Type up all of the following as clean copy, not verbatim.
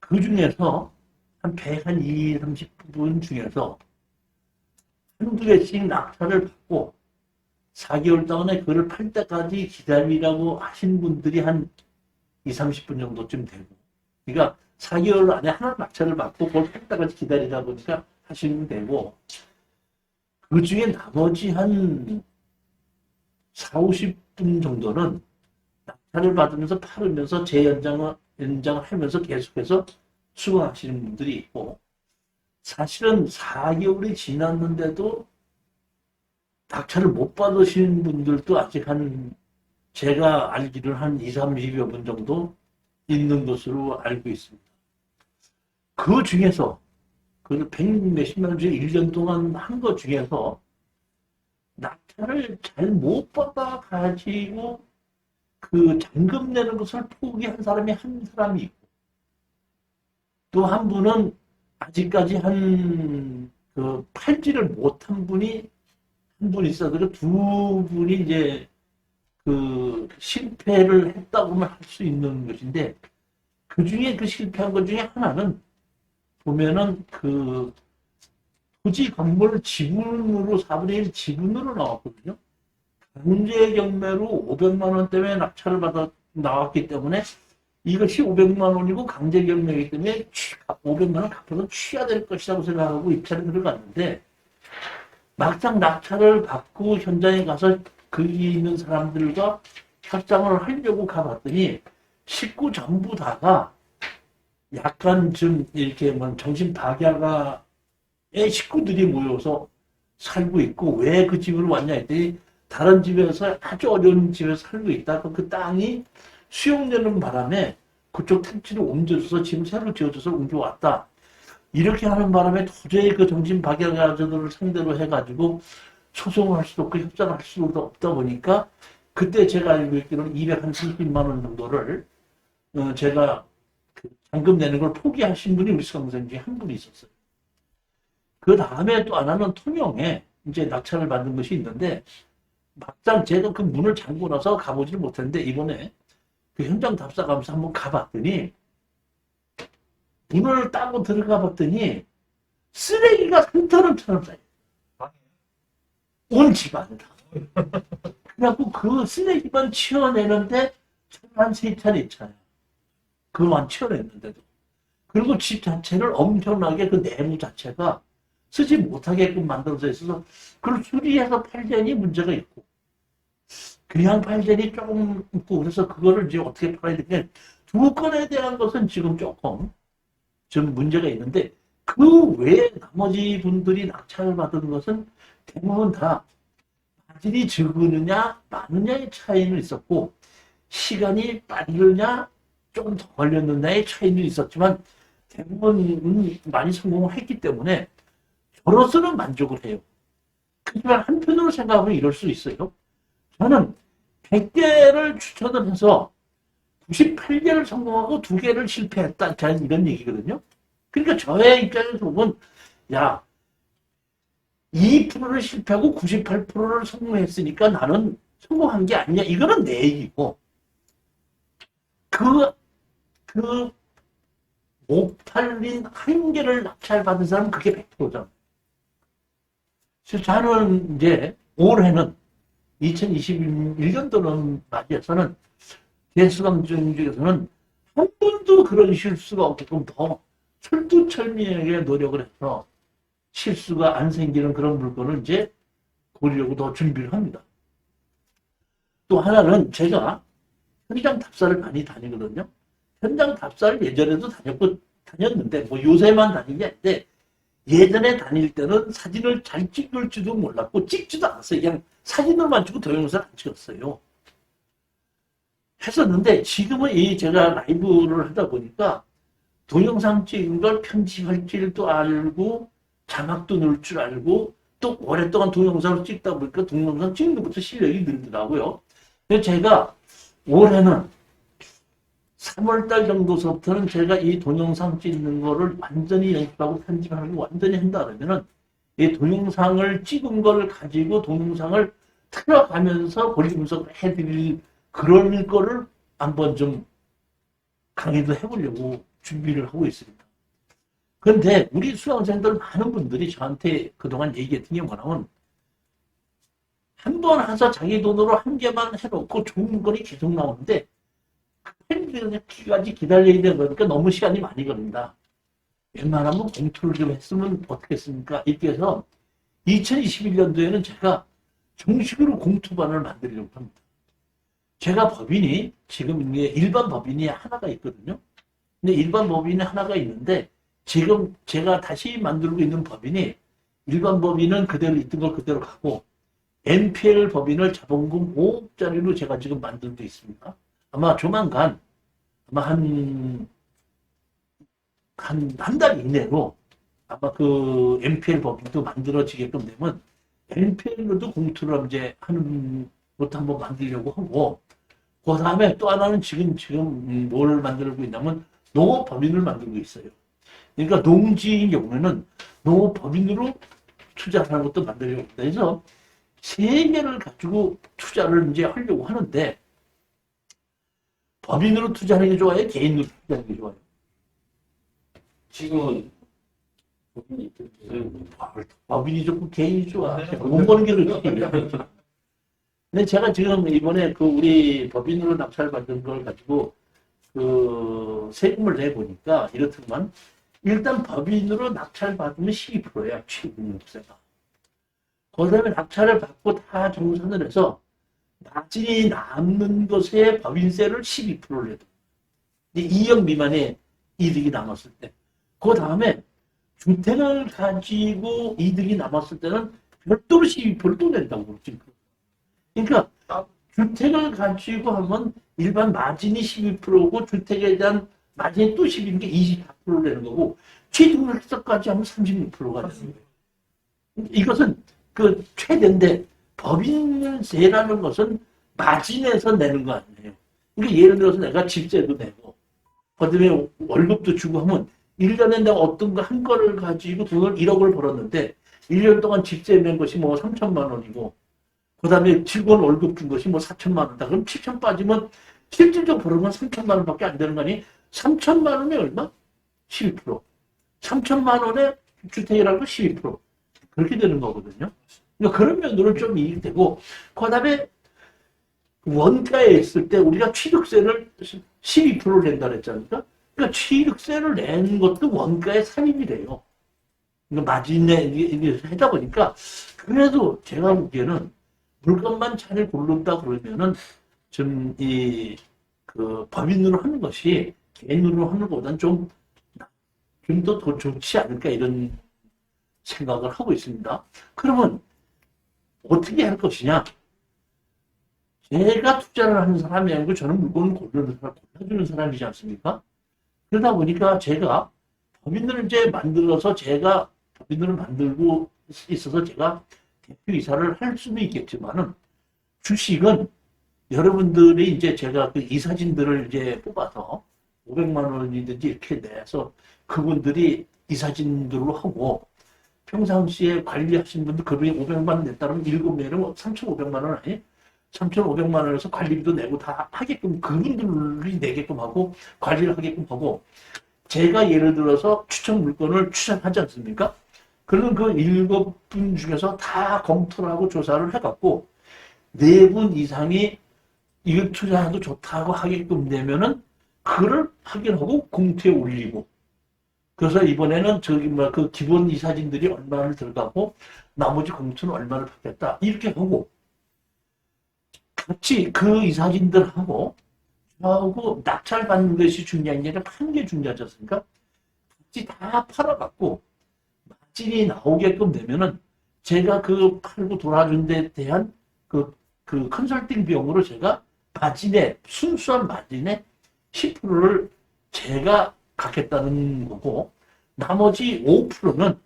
그 중에서 한 2, 30분 중에서 한두 개씩 낙찰을 받고 4개월 동안에 그걸 팔 때까지 기다리라고 하신 분들이 한 2, 30분 정도쯤 되고, 그러니까 4개월 안에 하나 낙찰을 받고 그걸 팔 때까지 기다리라고 하니까 하시면 되고, 그 중에 나머지 한 4, 50분 정도는 낙찰을 받으면서 팔으면서 연장을 하면서 계속해서 수강하시는 분들이 있고, 사실은 4개월이 지났는데도 낙찰을 못 받으시는 분들도 아직 제가 알기로는 한 2, 30여 분 정도 있는 것으로 알고 있습니다. 그 중에서, 그 100몇십만 원 중에 1년 동안 한 것 중에서 낙찰을 잘 못 받아가지고 그 잔금 내는 것을 포기한 사람이 한 사람이 있고, 또 한 분은 아직까지 팔지를 못한 분이 한 분 있어도 두 분이 이제 실패를 했다고만 할 수 있는 것인데, 그 중에 그 실패한 것 중에 하나는 보면은 토지 건물 지분으로 4분의 1 지분으로 나왔거든요. 강제 경매로 500만 원 때문에 낙찰을 받아 나왔기 때문에 이것이 500만 원이고 강제 경매이기 때문에 500만 원 갚아서 취해야 될 것이라고 생각하고 입찰에 들어갔는데, 막상 낙찰을 받고 현장에 가서 거기 있는 사람들과 협상을 하려고 가봤더니 식구 전부 다가 약간 좀 이렇게 정신박약의 식구들이 모여서 살고 있고, 왜 그 집으로 왔냐 했더니 다른 집에서 아주 어려운 집에서 살고 있다가 그 땅이 수용되는 바람에 그쪽 택지를 옮겨줘서 지금 새로 지어져서 옮겨왔다. 이렇게 하는 바람에 도저히 그 정신박약자들을 상대로 해가지고 소송을 할 수도 없고 협상할 수도 없다 보니까, 그때 제가 알고 있기로는 230만 원 정도를 제가 잔금 내는 걸 포기하신 분이 우리 수강생 중에 한 분이 있었어요. 그 다음에 또 하나는 통영에 이제 낙찰을 받은 것이 있는데, 막상 제가 그 문을 잠고 나서 가보지를 못했는데, 이번에 그 현장 답사 가면서 한번 가봤더니, 문을 따고 들어가 봤더니 쓰레기가 산처럼처럼 쌓여. 온 집안에 다. 그래갖고 그 쓰레기만 치워내는데 한 3차례 있잖아요. 그만 치워냈는데도. 그리고 집 자체를 엄청나게 그 내부 자체가 쓰지 못하게끔 만들어져 있어서 그걸 수리해서 팔자니 문제가 있고, 그냥 팔자니 조금 있고, 그래서 그거를 이제 어떻게 팔아야 되냐. 두 건에 대한 것은 지금 조금 좀 문제가 있는데, 그 외에 나머지 분들이 낙찰을 받은 것은 대부분 다 마진이 적으느냐 많으냐의 차이는 있었고, 시간이 빠르냐 조금 더 걸렸느냐의 차이는 있었지만, 대부분 많이 성공을 했기 때문에 저로서는 만족을 해요. 하지만 한편으로 생각하면 이럴 수 있어요. 저는 100개를 추천을 해서 98개를 성공하고 2개를 실패했다, 이런 얘기거든요. 그러니까 저의 입장에서 보면, 야, 2%를 실패하고 98%를 성공했으니까 나는 성공한 게 아니냐, 이거는 내 얘기고, 못 팔린 1개를 낙찰받은 사람은 그게 100%잖아요. 그래서 저는 이제 올해는 2021년도는 맞이해서는 대수강 중에서는 한 번도 그런 실수가 없게끔 더 철두철미하게 노력을 해서 실수가 안 생기는 그런 물건을 이제 고르려고 더 준비를 합니다. 또 하나는 제가 현장 답사를 많이 다니거든요. 현장 답사를 예전에도 다녔는데, 뭐 요새만 다닌 게 아닌데, 예전에 다닐 때는 사진을 잘 찍을 줄도 몰랐고 찍지도 않았어요. 그냥 사진으로만 찍고 동영상을 안 찍었어요. 했었는데, 지금은 제가 라이브를 하다 보니까 동영상 찍은 걸 편집할 줄도 알고 자막도 넣을 줄 알고, 또 오랫동안 동영상을 찍다 보니까 동영상 찍는 것부터 실력이 늘더라고요. 그래서 제가 올해는 3월달 정도서부터는 제가 이 동영상 찍는 거를 완전히 연습하고 편집하는 거 완전히 한다 그러면은, 이 동영상을 찍은 걸 가지고 동영상을 틀어가면서 권리 분석을 해드릴 그런 거를 한번 좀 강의도 해보려고 준비를 하고 있습니다. 그런데 우리 수강생들 많은 분들이 저한테 그동안 얘기했던 게 뭐냐면 한 번 해서 자기 돈으로 한 개만 해놓고 좋은 물건이 계속 나오는데 팬들까지 기다려야 되는 거니까 너무 시간이 많이 걸린다. 웬만하면 공투를 좀 했으면 어떻겠습니까? 이렇게 해서 2021년도에는 제가 정식으로 공투반을 만들려고 합니다. 제가 법인이 지금 일반 법인이 하나가 있거든요. 근데 일반 법인이 하나가 있는데 지금 제가 다시 만들고 있는 법인이 일반 법인은 그대로 있던 걸 그대로 가고 NPL 법인을 자본금 5억짜리로 제가 지금 만들고 있습니다. 아마 조만간 아마 한 달 이내로 아마 그 NPL 법인도 만들어지게끔 되면 NPL로도 공투를 이제 하는 것도 한번 만들려고 하고 그 다음에 또 하나는 지금 뭘 만들고 있냐면 농업법인을 만들고 있어요. 그러니까 농지인 경우에는 농업법인으로 투자하는 것도 만들려고 합니다. 그래서 세 개를 가지고 투자를 이제 하려고 하는데 법인으로 투자하는 게 좋아요? 개인으로 투자하는 게 좋아요? 지금은 법인이 좋고 개인이 좋아. 돈 버는 게 그렇지. 근데 제가 지금 이번에 그 우리 법인으로 낙찰받은 걸 가지고 그 세금을 내보니까 이렇더만 일단 법인으로 낙찰받으면 12%야. 취득세가. 그 다음에 낙찰을 받고 다 정산을 해서 나중에 남는 것에 법인세를 12%를 내도 2억 미만의 이득이 남았을 때. 그 다음에 주택을 가지고 이득이 남았을 때는 별도로 12%를 또 낸다고 그러지. 그러니까 주택을 가지고 하면 일반 마진이 12%고 주택에 대한 마진이 또 10인 게 24%를 내는 거고 취득을 해서까지 하면 36%가 되는 거예요. 이것은 그 최대인데 법인세라는 것은 마진에서 내는 거 아니에요. 그러니까 예를 들어서 내가 집세도 내고 그다음에 월급도 주고 하면 1년에 내가 어떤 거 한 거를 가지고 돈을 1억을 벌었는데 1년 동안 집세 낸 것이 뭐 3천만 원이고 그 다음에 직원 월급 준 것이 뭐 4천만 원이다. 그럼 7천 빠지면 실질적으로 벌은 건 3천만 원밖에 안 되는 거 아니? 3천만 원에 얼마? 12%. 3천만 원에 주택이라고 12%. 그렇게 되는 거거든요. 그러니까 그런 면으로 좀 이익이 되고 그 다음에 원가에 있을 때 우리가 취득세를 12%를 낸다 그랬잖아요. 그러니까 취득세를 내는 것도 원가의 3인이래요. 그러니까 마진에 이게 하다 보니까 그래도 제가 보기에는 물건만 잘 고른다 그러면은 좀 그 법인으로 하는 것이 개인으로 하는 것보다는 좀 더 좋지 않을까 이런 생각을 하고 있습니다. 그러면 어떻게 할 것이냐? 제가 투자를 하는 사람이 아니고 저는 물건을 골라주는 사람이지 않습니까? 그러다 보니까 제가 법인을 이제 만들어서 제가 법인을 만들고 있어서 제가 대표이사를 할 수도 있겠지만은 주식은 여러분들이 이제 제가 그 이사진들을 이제 뽑아서 500만 원이든지 이렇게 내서 그분들이 이사진들로 하고 평상시에 관리하신 분들 그분이 500만 원 냈다면 7명이면 3,500만 원 아니에요? 3,500만 원에서 관리비도 내고 다 하게끔 그분들이 내게끔 하고 관리를 하게끔 하고 제가 예를 들어서 추천 물건을 추천하지 않습니까? 그러면 그 7분 중에서 다 검토를 하고 조사를 해갖고 4분 이상이 이거 투자해도 좋다고 하게끔 되면은 그걸 확인하고 공투에 올리고 그래서 이번에는 저기 뭐 그 기본 이사진들이 얼마를 들어가고 나머지 공투는 얼마를 받겠다 이렇게 하고 같이 그 이사진들하고 저하고 낙찰 받는 것이 중요한 게 아니라 파는 게 중요하지 않습니까? 같이 다 팔아갖고 마진이 나오게끔 되면은 제가 그 팔고 돌아준 데 대한 그 컨설팅 비용으로 제가 마진에 순수한 마진의 10%를 제가 갖겠다는 거고 나머지 5%는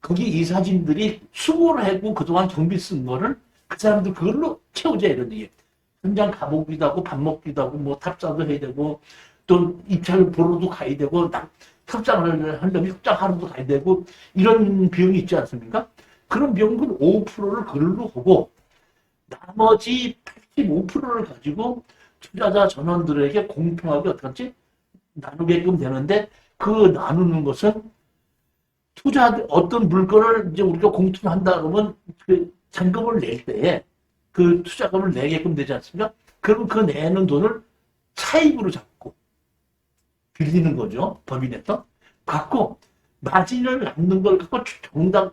거기 이사진들이 수고를 하고 그동안 경비 쓴 거를 그 사람들 그걸로 채우자 이런 얘기예요. 현장 가보기도 하고 밥 먹기도 하고 뭐 탑사도 해야 되고 또 입찰 보러도 가야 되고 협상을 하려면 협상하러도 가야 되고 이런 비용이 있지 않습니까? 그런 비용은 5%를 그걸로 하고 나머지 85%를 가지고 투자자 전원들에게 공평하게 어떻게 나누게끔 되는데 그 나누는 것은 투자 어떤 물건을 이제 우리가 공투를 한다 그러면 그 잔금을 낼 때에 그 투자금을 내게끔 되지 않습니까? 그러면 그 내는 돈을 차익으로 잡고 빌리는 거죠. 법인에서 갖고 마진을 남는 걸 갖고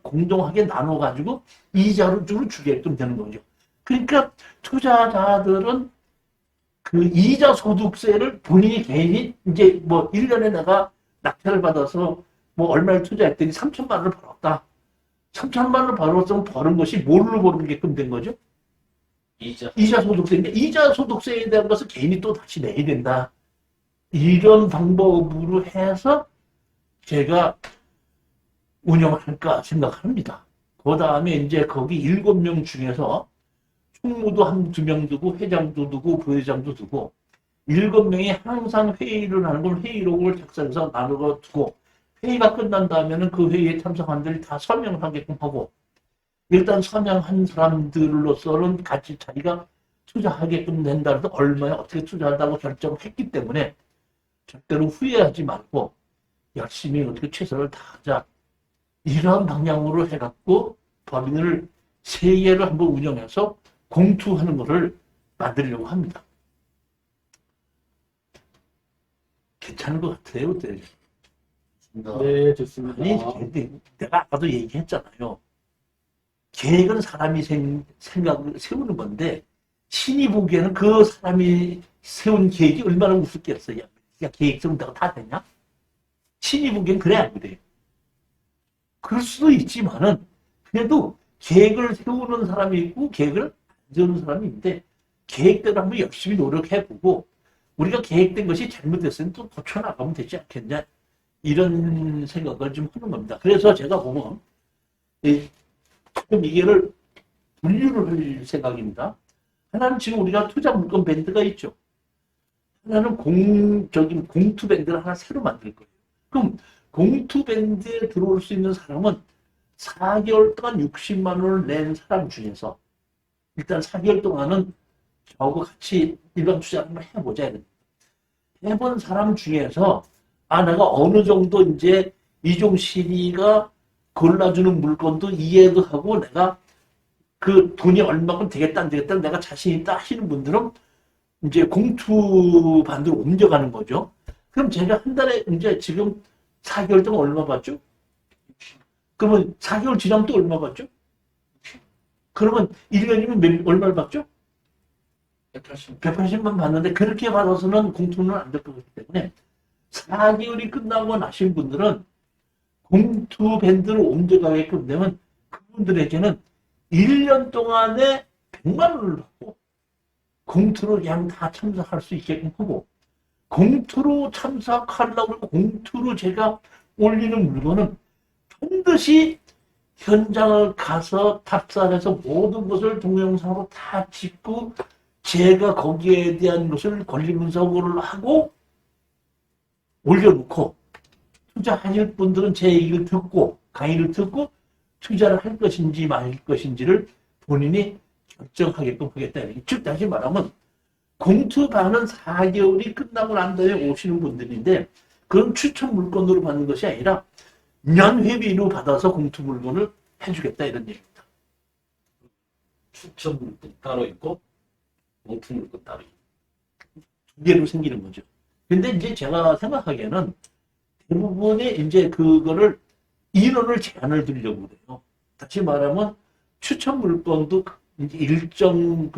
공동하게 나눠가지고 이자로 주게끔 되는 거죠. 그러니까 투자자들은 그 이자 소득세를 본인이 개인이 이제 뭐 1년에 내가 낙찰을 받아서 뭐 얼마를 투자했더니 3천만 원을 벌었다. 3천만 원을 벌었으면 버는 것이 뭘로 벌게끔 된 거죠? 이자 소득세인데 이자 소득세에 대한 것을 개인이 또 다시 내야 된다. 이런 방법으로 해서 제가 운영을 할까 생각합니다. 그 다음에 이제 거기 7명 중에서 총무도 한두 명 두고 회장도 두고 부회장도 두고 7명이 항상 회의를 하는 걸 회의록을 작성해서 나누어 두고 회의가 끝난 다음에는 그 회의에 참석한 들이 다 서명을 하게끔 하고 일단 서명한 사람들로서는 가치 차이가 투자하게끔 된다 해도 얼마에 어떻게 투자한다고 결정을 했기 때문에 절대로 후회하지 말고 열심히 어떻게 최선을 다하자. 이런 방향으로 해갖고 법인을 3개를 한번 운영해서 공투하는 것을 만들려고 합니다. 괜찮은 것 같아요. 네, 좋습니다. 아니, 내가 아까도 얘기했잖아요. 계획은 사람이 생각을 세우는 건데 신이 보기에는 그 사람이 세운 계획이 얼마나 우습겠어요. 야, 계획 세운다고 다 되냐? 신이 보기엔 그래 안 그래요. 그럴 수도 있지만은 그래도 계획을 세우는 사람이 있고 계획을 안 세우는 사람이 있는데 계획대로 한번 열심히 노력해보고 우리가 계획된 것이 잘못됐으면 또 고쳐나가면 되지 않겠냐 이런 생각을 좀 하는 겁니다. 그래서 제가 보면 지금 이게를 분류를 할 생각입니다. 하나는 지금 우리가 투자 물건 밴드가 있죠. 하나는 공투 밴드를 하나 새로 만들 거예요. 그럼 공투 밴드에 들어올 수 있는 사람은 4개월 동안 60만 원을 낸 사람 중에서 일단 4개월 동안은 저하고 같이 일반 투자를 한번 해보자. 해본 사람 중에서 내가 어느 정도 이제 이종실이가 골라주는 물건도 이해도 하고 내가 그 돈이 얼마큼 되겠다 안 되겠다 내가 자신 있다 하시는 분들은 이제 공투 반대로 옮겨가는 거죠. 그럼 제가 한 달에 이제 지금 4개월 동안 얼마 받죠? 그러면 4개월 지나면 또 얼마 받죠? 그러면 1년이면 얼마를 받죠? 180만 받는데 그렇게 받아서는 공투는 안 될 거기 때문에 4개월이 끝나고 나신 분들은 공투 밴드로 옮겨가게끔 되면 그분들에게는 1년 동안에 100만 원을 받고 공투로 그냥 다 참석할 수 있게끔 하고 공투로 참석하려고 공투로 제가 올리는 물건은 반드시 현장을 가서 탑사해서 모든 것을 동영상으로 다 찍고 제가 거기에 대한 것을 권리 분석을 하고 올려놓고 투자하실 분들은 제 얘기를 듣고 강의를 듣고 투자를 할 것인지 말 것인지를 본인이 결정하게끔 하겠다. 즉 다시 말하면 공투반은 4개월이 끝나고 난 다음에 오시는 분들인데 그건 추천 물건으로 받는 것이 아니라 연회비로 받아서 공투 물건을 해주겠다 이런 얘기입니다. 추천 물건 따로 있고 공투 물건 따로 있고 두 개로 생기는 거죠. 근데 이제 제가 생각하기에는 대부분의 이제 그거를 인원을 제한을 두려고 그래요. 다시 말하면 추천 물건도 이제 일정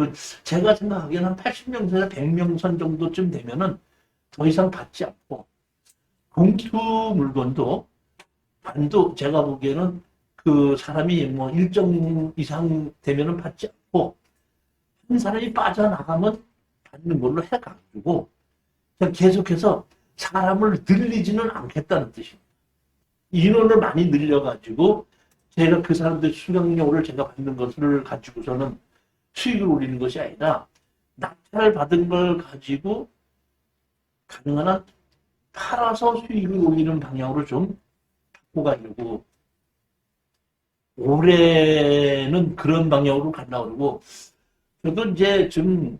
제가 생각하기에는 한 80명에서 100명 선 정도쯤 되면은 더 이상 받지 않고 공투 물건도 반도 제가 보기에는 그 사람이 뭐 일정 이상 되면은 받지 않고 한 사람이 빠져나가면 받는 걸로 해가지고 그냥 계속해서 사람을 늘리지는 않겠다는 뜻입니다. 인원을 많이 늘려가지고 제가 그 사람들 수령료를 제가 받는 것을 가지고서는 수익을 올리는 것이 아니라 낙찰을 받은 걸 가지고 가능한 한 팔아서 수익을 올리는 방향으로 좀 바꿔가려고 올해는 그런 방향으로 가려고 그러고 저도 이제 좀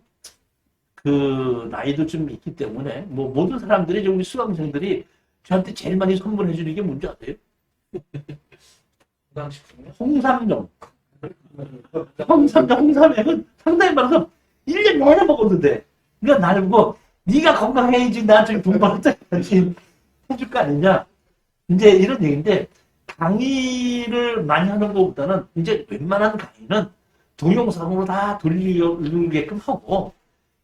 그 나이도 좀 있기 때문에 뭐 모든 사람들이 우리 수강생들이 저한테 제일 많이 선물해 주는 게 뭔지 아세요? 건강식품이요? 홍삼정. 홍삼액은 상당히 많아서 1년 내내 먹어도 돼. 그러니까 나를 보고 네가 건강해야지 나 저기 돈 벌었다지 해줄 거 아니냐. 이제 이런 얘기인데 강의를 많이 하는 것보다는 이제 웬만한 강의는 동영상으로 다 돌리게끔 하고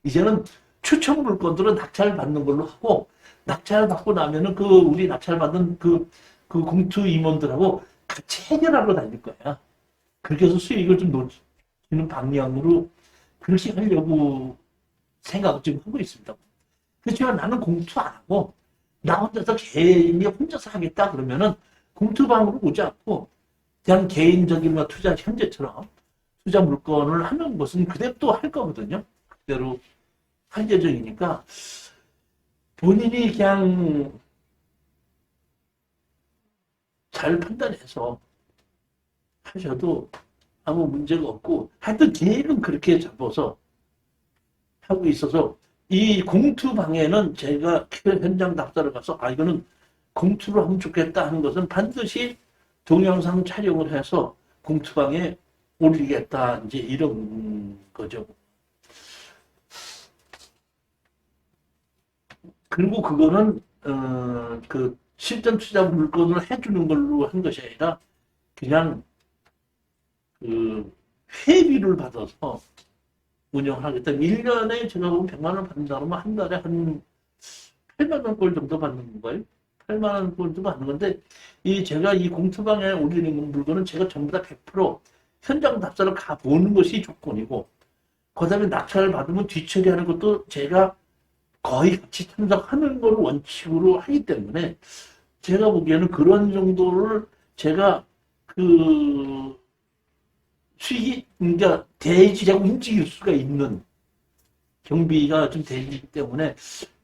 이제는 추천 물건들은 낙찰 받는 걸로 하고 낙찰 받고 나면은 그 우리 낙찰 받은 그 공투 임원들하고 같이 해결하러 다닐 거야. 그렇게 해서 수익을 좀 놓치는 방향으로 그렇게 하려고 생각을 지금 하고 있습니다. 그렇지만 나는 공투 안 하고 나 혼자서 개인이 혼자서 하겠다 그러면은 공투방으로 오지 않고 그냥 개인적인 투자 현재처럼 투자 물건을 하는 것은 그대로 또 할 거거든요. 그대로 할 예정이니까 본인이 그냥 잘 판단해서 하셔도 아무 문제가 없고 하여튼 계획은 그렇게 잡아서 하고 있어서 이 공투방에는 제가 현장 답사를 가서 이거는 공투를 하면 좋겠다 하는 것은 반드시 동영상 촬영을 해서 공투방에 올리겠다 이제 이런 거죠. 그리고 그거는 그 실전 투자 물건을 해주는 걸로 한 것이 아니라 그냥 그 회비를 받아서 운영을 하겠다. 1년에 제가 보면 100만 원 받는다 그러면 한 달에 한 8만 원 꼴 정도 받는 건가요? 8만 원 꼴 정도 받는 건데 제가 이 공투방에 올리는 물건은 제가 전부 다 100% 현장 답사를 가보는 것이 조건이고 그 다음에 낙찰을 받으면 뒤처리하는 것도 제가 거의 같이 참석하는 걸 원칙으로 하기 때문에 제가 보기에는 그런 정도를 제가 그 수익이 그러니까 돼야지 제가 움직일 수가 있는 경비가 좀 되기 때문에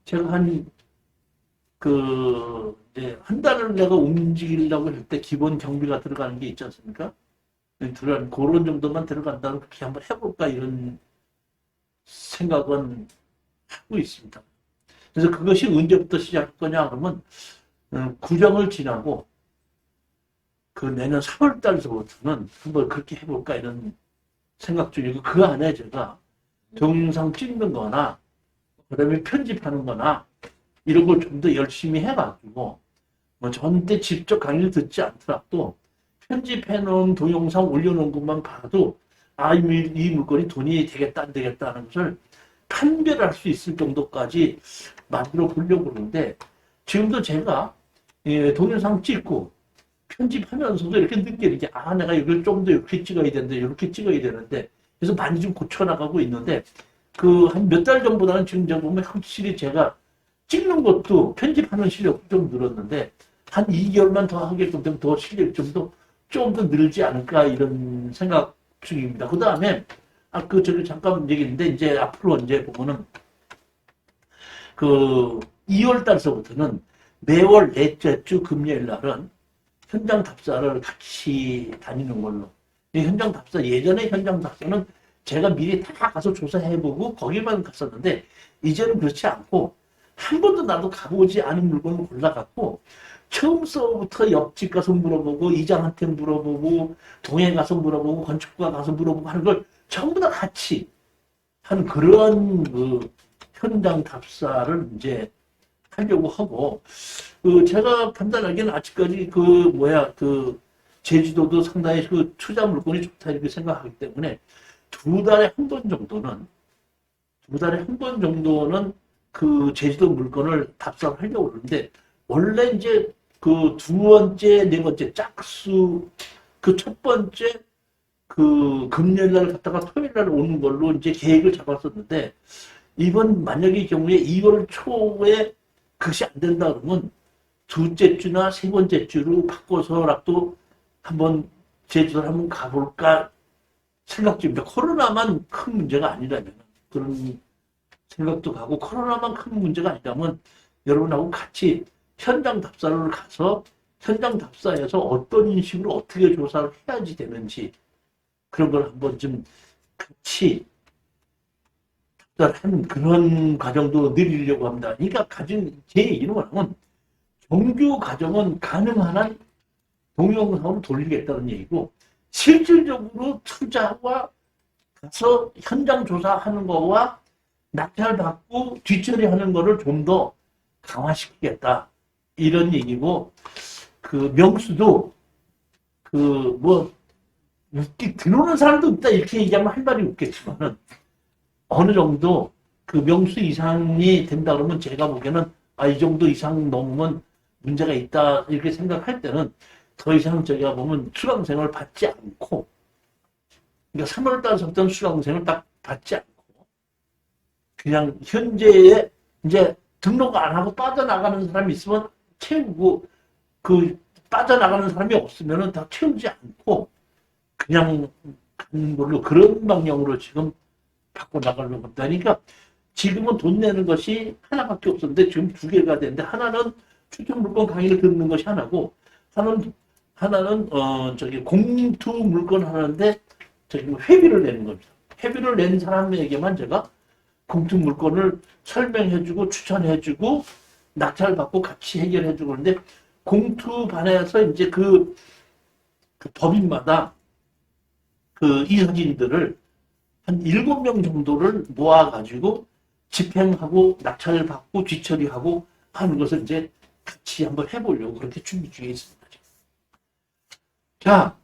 제가 한 달을 내가 움직이려고 할 때 기본 경비가 들어가는 게 있지 않습니까? 그런 정도만 들어간다면 그렇게 한번 해볼까 이런 생각은 하고 있습니다. 그래서 그것이 언제부터 시작할 거냐 그러면 구정을 지나고 그 내년 3월 달서부터는 한번 그렇게 해볼까 이런 생각 중이고 그 안에 제가 동영상 찍는 거나 그다음에 편집하는 거나 이런 걸 좀 더 열심히 해가지고 뭐 저한테 직접 강의를 듣지 않더라도 편집해 놓은 동영상 올려놓은 것만 봐도 이 물건이 돈이 되겠다 안 되겠다 하는 것을 판별할 수 있을 정도까지 만들어 보려고 그러는데 지금도 제가 동영상 찍고 편집하면서도 이렇게 느끼는 내가 이걸 좀 더 이렇게 찍어야 되는데 이렇게 찍어야 되는데 그래서 많이 좀 고쳐나가고 있는데 한 몇 달 전보다는 지금 제가 보면 확실히 제가 찍는 것도 편집하는 실력도 좀 늘었는데 한 2개월만 더 하게끔 되면 더 실력이 좀 더 늘지 않을까 이런 생각 중입니다. 그 다음에 저기 잠깐 얘기했는데 이제 앞으로 이제 보면은 2월 달서부터는 매월 넷째 주 금요일 날은 현장 답사를 같이 다니는 걸로. 현장 답사, 예전에 현장 답사는 제가 미리 다 가서 조사해보고 거기만 갔었는데 이제는 그렇지 않고 한 번도 나도 가보지 않은 물건을 골라갖고 처음서부터 옆집 가서 물어보고 이장한테 물어보고 동해 가서 물어보고 건축가 가서 물어보고 하는 걸 전부 다 같이 하는 그런 현장 답사를 이제 하려고 하고 제가 판단하기에는 아직까지 제주도도 상당히 투자 물건이 좋다 이렇게 생각하기 때문에 2달에 한 번 정도는 그 제주도 물건을 답사를 하려고 그러는데 원래 이제 두 번째, 네 번째 짝수 첫 번째 금요일 날 갔다가 토요일 날 오는 걸로 이제 계획을 잡았었는데 이번 만약의 경우에 2월 초에 그것이 안 된다 그러면 둘째 주나 세 번째 주로 바꿔서라도 한번 제주도를 한번 가볼까 생각 중입니다. 코로나만 큰 문제가 아니라면 그런 생각도 가고 코로나만 큰 문제가 아니라면 여러분하고 같이 현장 답사를 가서 현장 답사에서 어떤 식으로 어떻게 조사를 해야지 되는지 그런 걸 한번 좀 같이 한 그런 과정도 늘리려고 합니다. 그러니까 가진 제 얘기는 뭐냐면 정규 과정은 가능한 한 동영상으로 돌리겠다는 얘기고 실질적으로 투자와 가서 현장 조사하는 거와 낙찰받고 뒷처리하는 거를 좀 더 강화시키겠다 이런 얘기고 그 명수도 그 뭐 들어오는 사람도 없다 이렇게 얘기하면 할 말이 없겠지만은 어느 정도 그 명수 이상이 된다 그러면 제가 보기에는 이 정도 이상 넘으면 문제가 있다 이렇게 생각할 때는 더 이상 저희가 보면 수강생을 받지 않고 그러니까 3월 달부터 수강생을 딱 받지 않고 그냥 현재에 이제 등록 안 하고 빠져나가는 사람이 있으면 채우고 그 빠져나가는 사람이 없으면은 다 채우지 않고 그냥 가는 걸로 그런 방향으로 지금 바꿔나가려고 합니다. 그러니까 지금은 돈 내는 것이 하나밖에 없었는데 지금 두 개가 되는데 하나는 추천 물건 강의를 듣는 것이 하나고 하나는 저기 공투 물건 하는데 저기 뭐 회비를 내는 겁니다. 회비를 낸 사람에게만 제가 공투 물건을 설명해주고 추천해주고 낙찰받고 같이 해결해주고 그러는데 공투 반에서 이제 그 법인마다 그 이사진들을 한 7명 정도를 모아가지고 집행하고 낙찰받고 뒤처리하고 하는 것을 이제 같이 한번 해보려고 그렇게 준비 중에 있습니다. 자,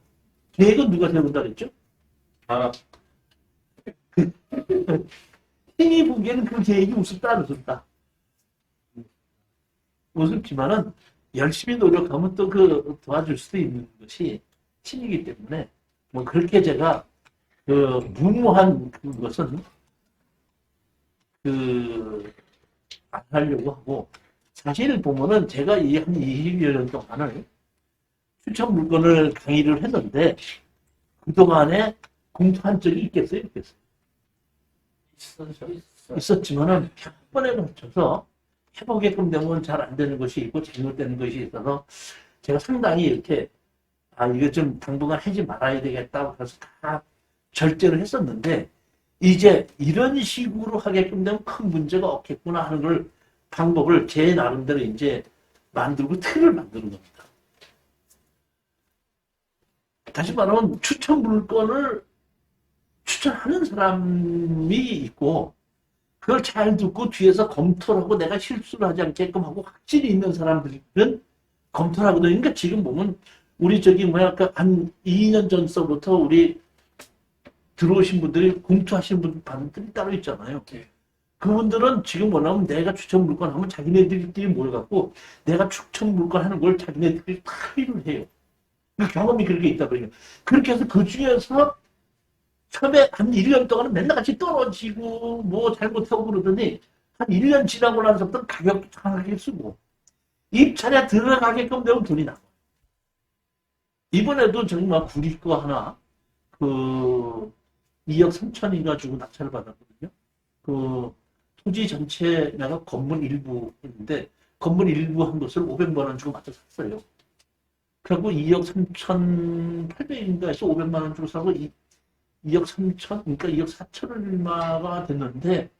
계획은 누가 세운다 그랬죠? 힘이 보기에는 그 계획이 우습다, 우습다. 우습지만은 열심히 노력하면 또 그 도와줄 수도 있는 것이 신이기 때문에 뭐 그렇게 제가 그 무모한 그것은 안 하려고 하고 사실 보면은 제가 이 한 20여 년 동안을 추천 물건을 강의를 했는데 그동안에 공투한 적이 있겠어요? 있었지만은 100번에 걸쳐서 해보게끔 되면 잘 안 되는 것이 있고 잘못되는 것이 있어서 제가 상당히 이렇게 이거 좀 당분간 하지 말아야 되겠다고 해서 다 절제를 했었는데 이제 이런 식으로 하게끔 되면 큰 문제가 없겠구나 하는 걸 방법을 제 나름대로 이제 만들고 틀을 만드는 겁니다. 다시 말하면 추천 물건을 추천하는 사람이 있고 그걸 잘 듣고 뒤에서 검토를 하고 내가 실수를 하지 않게끔 하고 확실히 있는 사람들은 검토를 하거든요. 그러니까 지금 보면 우리 저기 한 2년 전서부터 우리 들어오신 분들이 공투하시는 분들이 따로 있잖아요. 그분들은 지금 뭐냐면 내가 추천 물건 하면 자기네들끼리 모여갖고 내가 추천 물건 하는 걸 자기네들끼리 다 합의를 해요. 그 경험이 그렇게 있다 그래요. 그렇게 해서 그 중에서 처음에 한 1년 동안은 맨날 같이 떨어지고 뭐 잘못하고 그러더니 한 1년 지나고 나서부터 가격도 정확하게 쓰고 입찰에 들어가게끔 되면 돈이 나와요. 이번에도 정말 구리 거 하나 그 2억 3천인가 주고 낙찰을 받았거든요. 그 토지 전체 내가 건물 일부 했는데 건물 일부 한 것을 500만 원 주고 맞춰 샀어요. 그리고 2억 3,800인가 해서 500만 원 주고 사고 2억 3천, 그러니까 2억 4천 얼마가 됐는데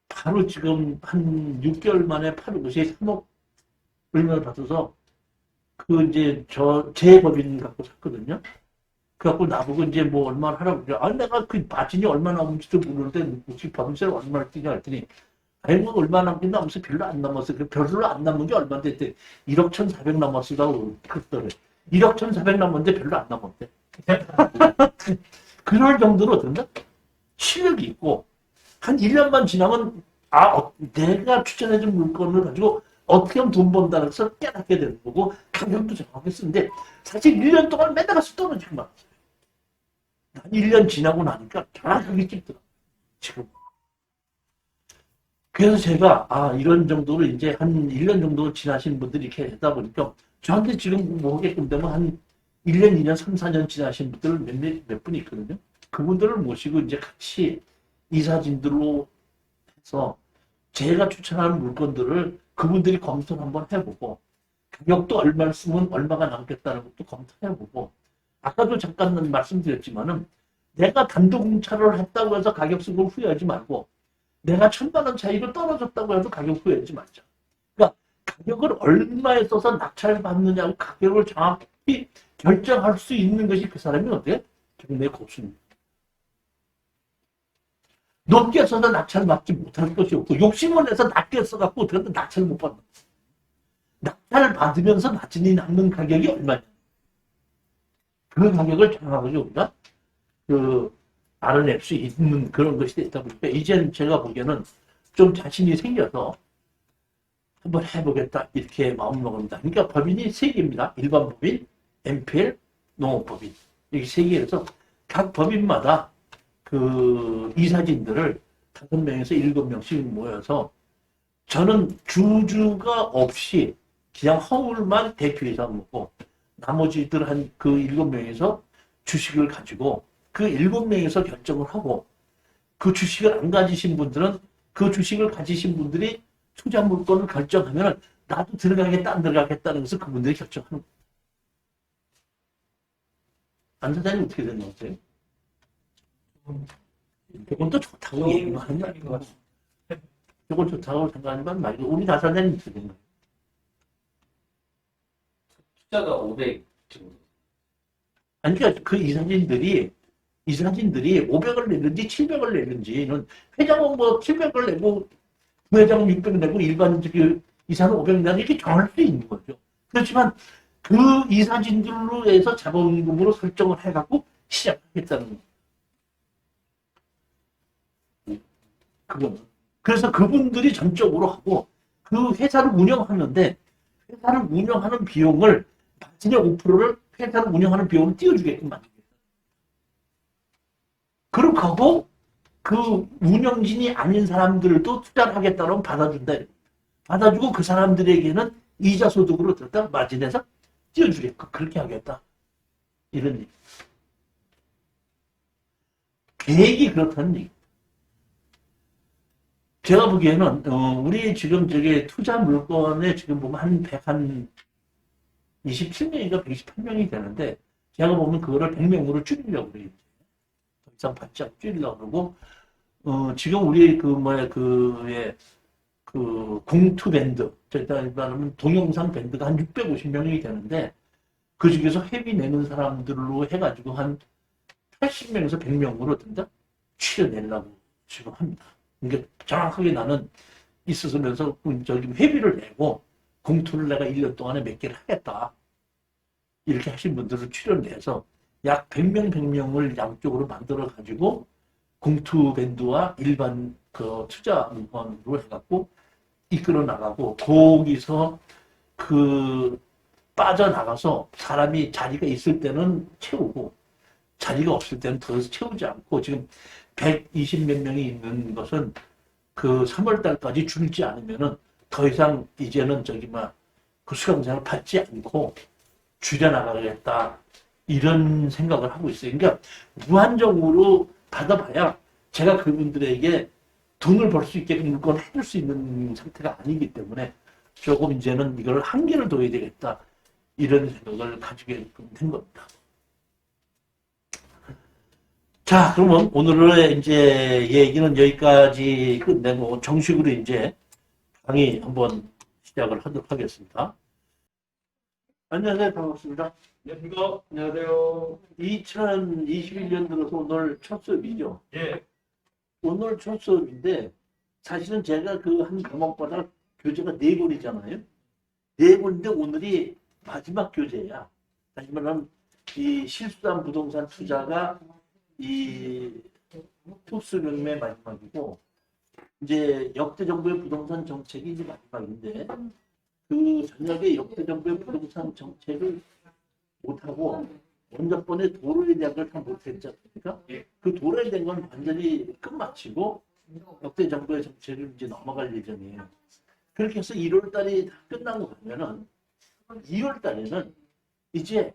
바로 지금 한 6개월 만에 파는 것이 3억 얼마를 받아서 그 이제 제 법인 갖고 샀거든요. 그래갖고 나보고 이제 뭐 얼마나 하라고 그래. 내가 그 마진이 얼마나 남은지도 모르는데 혹시 법인세를 얼마나 뛰냐 했더니 뭐 얼마 남긴다 하면서 별로 안 남았어. 별로 안 남은 게 얼마인데 했더니 1억 1,400 남았으라고 그랬더래. 1억 1,400 남았는데 별로 안 남았대. 그럴 정도로 어떤가? 실력이 있고 한 1년만 지나면 내가 추천해준 물건을 가지고 어떻게 하면 돈 번다는 것을 깨닫게 되는 거고 가격도 정확하게 쓰는데 사실 1년 동안 맨날 가서 떨어지고 말았어요. 한 1년 지나고 나니까 정확하게 찍더라. 지금. 그래서 제가 이런 정도로 이제 한 1년 정도 지나신 분들이 이렇게 하다 보니까 저한테 지금 뭐 하게끔 되면 한 1년, 2년, 3, 4년 지나신 분들 몇 분이 있거든요. 그분들을 모시고 이제 같이 이사진들로 해서 제가 추천하는 물건들을 그분들이 검토를 한번 해보고 가격도 얼마를 쓰면 얼마가 남겠다는 것도 검토해보고 아까도 잠깐 말씀드렸지만은 내가 단독 공차를 했다고 해서 가격 쓴 걸 후회하지 말고 내가 1,000만 원 차이로 떨어졌다고 해도 가격 후회하지 말자. 그러니까 가격을 얼마에 써서 낙찰을 받느냐고 가격을 정확히 결정할 수 있는 것이 그 사람이 어때? 경매 고수입니다. 높게 써서 낙찰 받지 못할 것이 없고 욕심을 내서 낮게 써갖고 어떻게 낙찰을 못 받는 거야. 낙찰을 받으면서 낮은이 남는 가격이 얼마냐. 그 가격을 정확하게 우리가 알아낼 수 있는 그런 것이 됐다 보니까 이제는 제가 보기에는 좀 자신이 생겨서 한번 해보겠다 이렇게 마음먹습니다. 그러니까 법인이 3개입니다. 일반 법인, MPL, 농업법인 이렇게 3개에서 각 법인마다 그 이사진들을 5명에서 7명씩 모여서 저는 주주가 없이 그냥 허울만 대표이사 먹고 나머지들 한 그 7명에서 주식을 가지고 그 7명에서 결정을 하고 그 주식을 안 가지신 분들은 그 주식을 가지신 분들이 투자 물건을 결정하면 나도 들어가겠다 안 들어가겠다는 것을 그분들이 결정하는 거예요. 안 사장님 어떻게 되는 것 같아요? 조금 더 좋다고 얘기만 하는 거 아니고 조금 좋다고 생각하는 말고 우리 나사장님 어떻게 되는 거예요? 투자가 500 정도. 아니 그러니까 그 이사진들이 500을 내는지 700을 내는지는 회장은 뭐 700을 내고 부회장은 600 내고 일반적인 이사는 500 내고 이렇게 정할 수 있는 거죠. 그렇지만 그 이사진들로 해서 자본금으로 설정을 해갖고 시작하겠다는 거예요. 그거는. 그래서 그분들이 전적으로 하고 그 회사를 운영하는데 회사를 운영하는 비용을 마진의 5%를 회사를 운영하는 비용을 띄워주게끔 만듭니다. 그렇게 하고 그 운영진이 아닌 사람들도 투자를 하겠다고 받아준다. 받아주고 그 사람들에게는 이자 소득으로 들었다 마진에서 띄워주게끔 그렇게 하겠다. 이런 얘기. 계획이 그렇다는 얘기. 제가 보기에는 우리 지금 저기 투자 물건에 지금 보면 한 27명인가 128명이 되는데 제가 보면 그거를 100명으로 줄이려고 그래요. 더 이상 받지 않고 줄이려고 그러고 지금 우리 그 공투 밴드 저희가 말하면 동영상 밴드가 한 650명이 되는데 그 중에서 회비 내는 사람들로 해가지고 한 80명에서 100명으로 된다 추려내려고 지금 합니다. 그러니까 정확하게 나는 있으면서 저기 회비를 내고 공투를 내가 1년 동안에 몇 개를 하겠다. 이렇게 하신 분들을 출연내서 약 100명, 100명을 양쪽으로 만들어가지고 공투 밴드와 일반 그 투자 물건으로 해갖고 이끌어 나가고 거기서 그 빠져나가서 사람이 자리가 있을 때는 채우고 자리가 없을 때는 더 채우지 않고 지금 120 몇 명이 있는 것은 그 3월 달까지 줄지 않으면은 더 이상 이제는 그 수강생을 받지 않고 줄여나가겠다. 이런 생각을 하고 있어요. 그러니까 무한정으로 받아봐야 제가 그분들에게 돈을 벌 수 있게끔 물건을 해줄 수 있는 상태가 아니기 때문에 조금 이제는 이걸 한계를 둬야 되겠다. 이런 생각을 가지게 된 겁니다. 자, 그러면 오늘의 이제 얘기는 여기까지 끝내고 정식으로 이제 강의 한번 시작을 하도록 하겠습니다. 안녕하세요. 반갑습니다. 안녕하십니까. 안녕하세요. 2021년 들어서 오늘 첫 수업이죠. 예. 오늘 첫 수업인데 사실은 제가 그 한 과목마다 교재가 4권이잖아요. 4권인데 오늘이 마지막 교재야. 다시 말하면 이 실수한 부동산 투자가 이 특수경매 마지막이고 이제 역대 정부의 부동산 정책이 이제 마지막인데 그 전역의 역대 정부의 부동산 정책을 못하고 원작번에 도로에 대한 걸 다 못했지 않습니까? 그 도로에 대한 건 완전히 끝마치고 역대 정부의 정책을 이제 넘어갈 예정이에요. 그렇게 해서 1월 달이 다 끝나고 가면은 2월 달에는 이제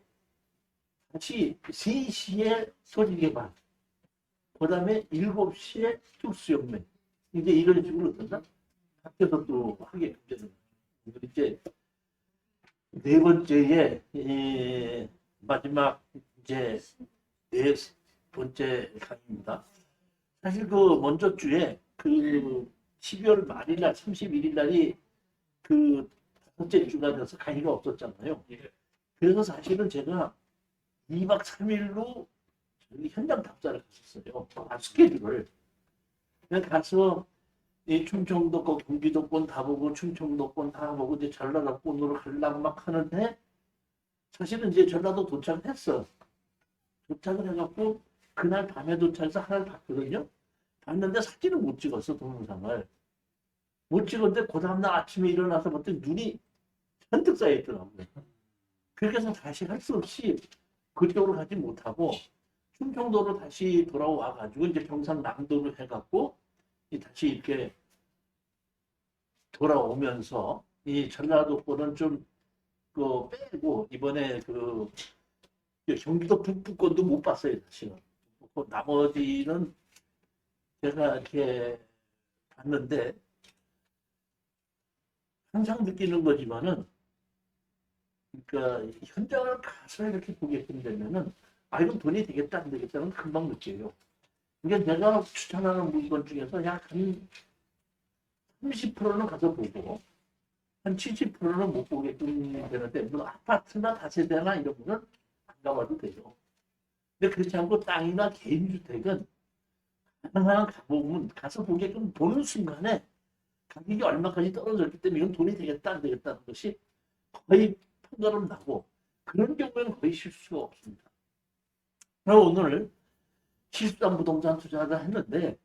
다시 3시에 토지개발, 그 다음에 7시에 특수연맹, 이제 이런 식으로 된다? 밖에서 또 하게 되는 거죠. 이제 네 번째에 마지막 이제 번째 강의입니다. 사실 그 먼저 주에 그 12월 말일 날 31일 날이 그 다섯째 주가 돼서 강의가 없었잖아요. 그래서 사실은 제가 2박 3일로 현장 답사를 갔었어요. 스케줄을. 그냥 가서 이 충청도권, 경기도권 다 보고 충청도권 다 보고 이제 전라도권으로 가려고 막 하는데 사실은 이제 전라도 도착했어. 도착을 해갖고 그날 밤에 도착해서 하나를 봤거든요. 봤는데 사진을 못 찍었어, 동영상을. 못 찍었는데 그 다음날 아침에 일어나서 봤더니 눈이 잔뜩 쌓여있더라고요. 그렇게 해서 다시 할 수 없이 그쪽으로 가지 못하고 충청도로 다시 돌아와가지고 이제 경상남도로 해갖고 다시 이렇게 돌아오면서 이 전라도권은 좀 그 빼고 이번에 그 경기도 북부권도 못 봤어요, 사실은. 나머지는 제가 이렇게 봤는데 항상 느끼는 거지만은 그러니까 현장을 가서 이렇게 보게끔 되면은 아 이건 돈이 되겠다 안 되겠다는 금방 느껴요. 그러니까 내가 추천하는 물건 중에서 약 한 30%는 가서 보고 한 70%는 못 보게끔 되는데 뭐 아파트나 다세대나 이런 거는 안 가봐도 돼요. 근데 그렇지 않고 땅이나 개인주택은 하나 가보면 가서 보게끔 보는 순간에 가격이 얼마까지 떨어졌기 때문에 이건 돈이 되겠다 안 되겠다는 것이 거의 판가름 나고 그런 경우에는 거의 실수가 없습니다. 그럼 오늘 실수한 부동산 투자를 했는데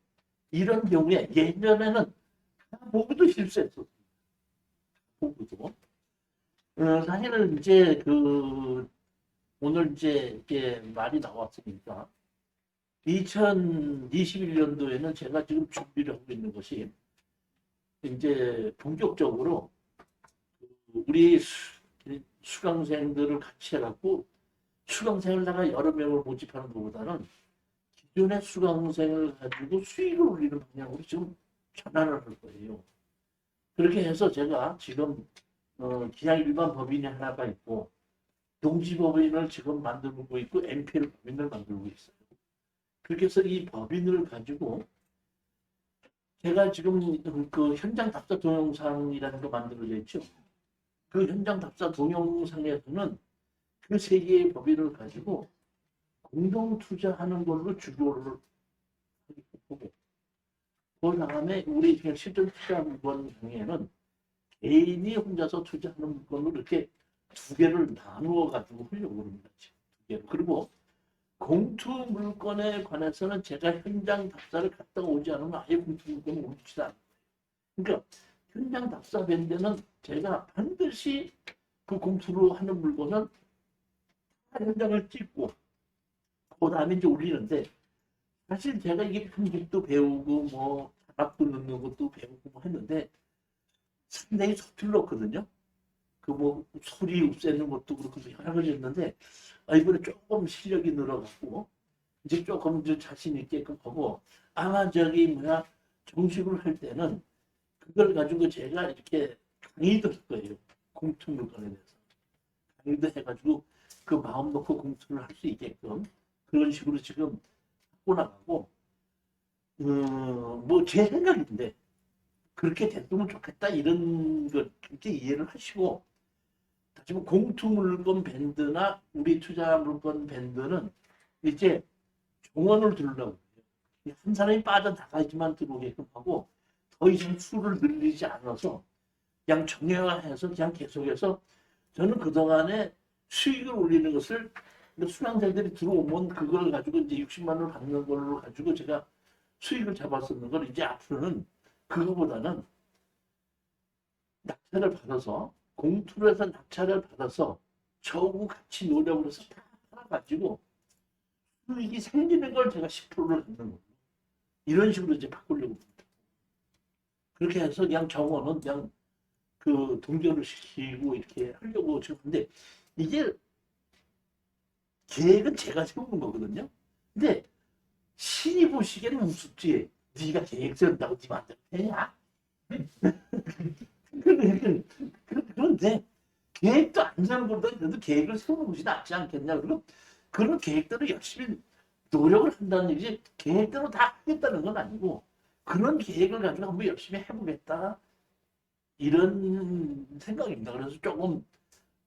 이런 경우에 예전에는 보고도 실수했었어요. 보고도. 사실은 이제 그 오늘 이제 이렇게 말이 나왔으니까 2021년도에는 제가 지금 준비를 하고 있는 것이 이제 본격적으로 우리 수강생들을 같이 해갖고 수강생을 다가 여러 명을 모집하는 것보다는 기존의 수강생을 가지고 수익을 올리는 방향으로 지금 전환을 할 거예요. 그렇게 해서 제가 지금 기양 일반 법인이 하나가 있고 동지법인을 지금 만들고 있고 MPL 법인을 만들고 있어요. 그렇게 해서 이 법인을 가지고 제가 지금 그 현장 답사 동영상이라는 거 만들어져 있죠. 그 현장 답사 동영상에서는 그 세 개의 법인을 가지고 공동 투자하는 걸로 주도를 하고 그 다음에 우리 지금 실전 투자 물건 중에는 개인이 혼자서 투자하는 물건으로 이렇게 두 개를 나누어 가지고 하려고 합니다. 두 개를. 그리고 공투 물건에 관해서는 제가 현장 답사를 갔다 오지 않으면 아예 공투 물건을 옮기지도 않아요. 그러니까 현장 답사 밴드는 제가 반드시 그 공투로 하는 물건은 현장을 찍고 그 다음에 이제 올리는데 사실 제가 이게 편집도 배우고 뭐 자막도 넣는 것도 배우고 뭐 했는데 상당히 서툴렀거든요. 그 뭐 소리 없애는 것도 그렇고 여러 가지 했는데 이번에 조금 실력이 늘어갔고 이제 조금 더 자신 있게끔 하고 아마 저기 뭐야 정식으로 할 때는 그걸 가지고 제가 이렇게 강의도 할 거예요. 공투 물건에 대해서 강의도 해가지고 그 마음 놓고 공투를 할 수 있게끔 그런 식으로 지금 하고 나가고 뭐 제 생각인데 그렇게 됐으면 좋겠다 이런 거 이렇게 이해를 하시고 지금 공투 물건 밴드나 우리 투자 물건 밴드는 이제 종원을 두려고 해요. 한 사람이 빠져나가지만 들어오게끔 하고 더 이상 수를 늘리지 않아서 그냥 정형화해서 그냥 계속해서 저는 그동안에 수익을 올리는 것을 수강생들이 들어오면 그걸 가지고 이제 60만 원을 받는 걸로 가지고 제가 수익을 잡았었는 걸 이제 앞으로는 그거보다는 낙찰을 받아서 공투를 해서 낙찰을 받아서 저하고 같이 노력을 해서 다 팔아가지고 수익이 생기는 걸 제가 10%를 받는 거예요. 이런 식으로 이제 바꾸려고 합니다. 그렇게 해서 그냥 정원은 그냥 그 동결을 시키고 이렇게 하려고 지금 근데 이게 계획은 제가 세우는 거거든요. 근데 신이 보시기에는 우습지. 네가 계획 세운다고 네 마음대로 되냐? 그런데 계획도 안 세우는 것보다 그래도 계획을 세우는 것이 낫지 않겠냐. 그리고 그런 계획들을 열심히 노력을 한다는 얘기지 계획대로 다 하겠다는 건 아니고 그런 계획을 가지고 한번 열심히 해보겠다 이런 생각입니다. 그래서 조금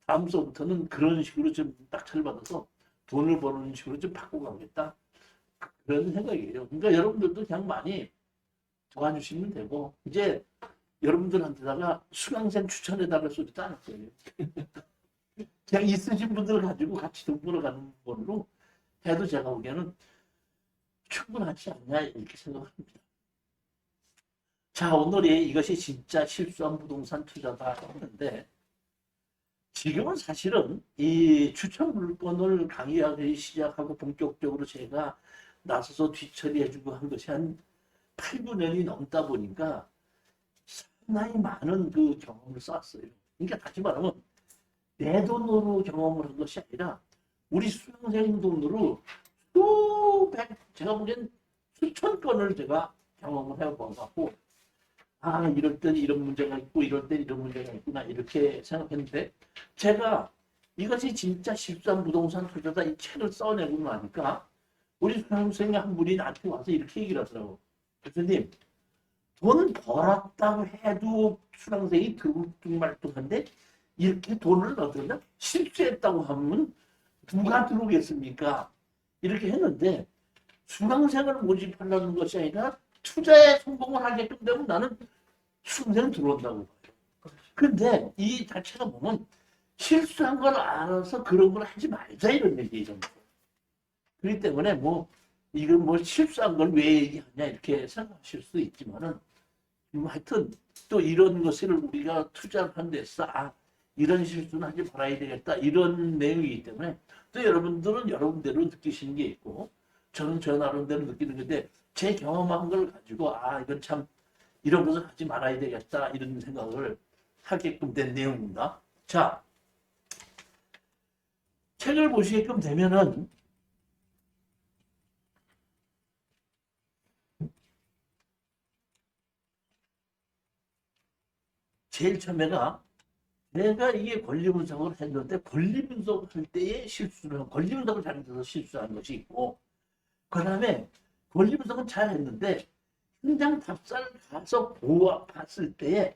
다음 수부터는 그런 식으로 좀 낙찰 받아서 돈을 버는 식으로 좀 바꿔가겠다 그런 생각이에요. 그러니까 여러분들도 그냥 많이 도와주시면 되고 이제 여러분들한테다가 수강생 추천해달라는 소리도 안 할 거예요. 그냥 있으신 분들 가지고 같이 돈 벌어가는 걸로 해도 제가 보기에는 충분하지 않냐 이렇게 생각합니다. 자, 오늘이 이것이 진짜 실수한 부동산 투자다 했는데 지금은 사실은 이 추천 물건을 강의하기 시작하고 본격적으로 제가 나서서 뒤처리해주고 한 것이 한 8, 9년이 넘다 보니까 상당히 많은 그 경험을 쌓았어요. 그러니까 다시 말하면 내 돈으로 경험을 한 것이 아니라 우리 수강생 돈으로 수백, 제가 보기엔 수천 건을 제가 경험을 해보고 아 이럴 때는 이런 문제가 있고 이럴 때는 이런 문제가 있구나 이렇게 생각했는데 제가 이것이 진짜 실수한 부동산 투자다 이 책을 써내고 나니까 우리 수강생이 한 분이 나한테 와서 이렇게 얘기를 하더라고. 교수님 돈 벌었다고 해도 수강생이 들쭉말쭉한데 이렇게 돈을 얻으면 실수했다고 하면 누가 들어오겠습니까? 이렇게 했는데 수강생을 모집하려는 것이 아니라 투자에 성공을 하게끔 되면 나는 수강생은 들어온다고 봐요. 근데 이 자체가 보면 실수한 걸 알아서 그런 걸 하지 말자 이런 얘기죠. 그렇기 때문에 뭐 이건 뭐 실수한 걸 왜 얘기하냐 이렇게 생각하실 수도 있지만은 하여튼 또 이런 것을 우리가 투자를 한 데서 아 이런 실수는 하지 말아야 되겠다 이런 내용이기 때문에 또 여러분들은 여러분대로 느끼시는 게 있고 저는 저 나름대로 느끼는 건데 제 경험한 걸 가지고 아 이건 참 이런 것을 하지 말아야 되겠다 이런 생각을 하게끔 된 내용입니다. 자, 책을 보시게끔 되면은 제일 처음에가 내가 이게 권리 분석을 했는데 권리 분석할 때의 실수는 권리 분석을 잘못해서 실수한 것이 있고 그 다음에 권리 분석은 잘 했는데 현장 답사를 가서 봤을 때에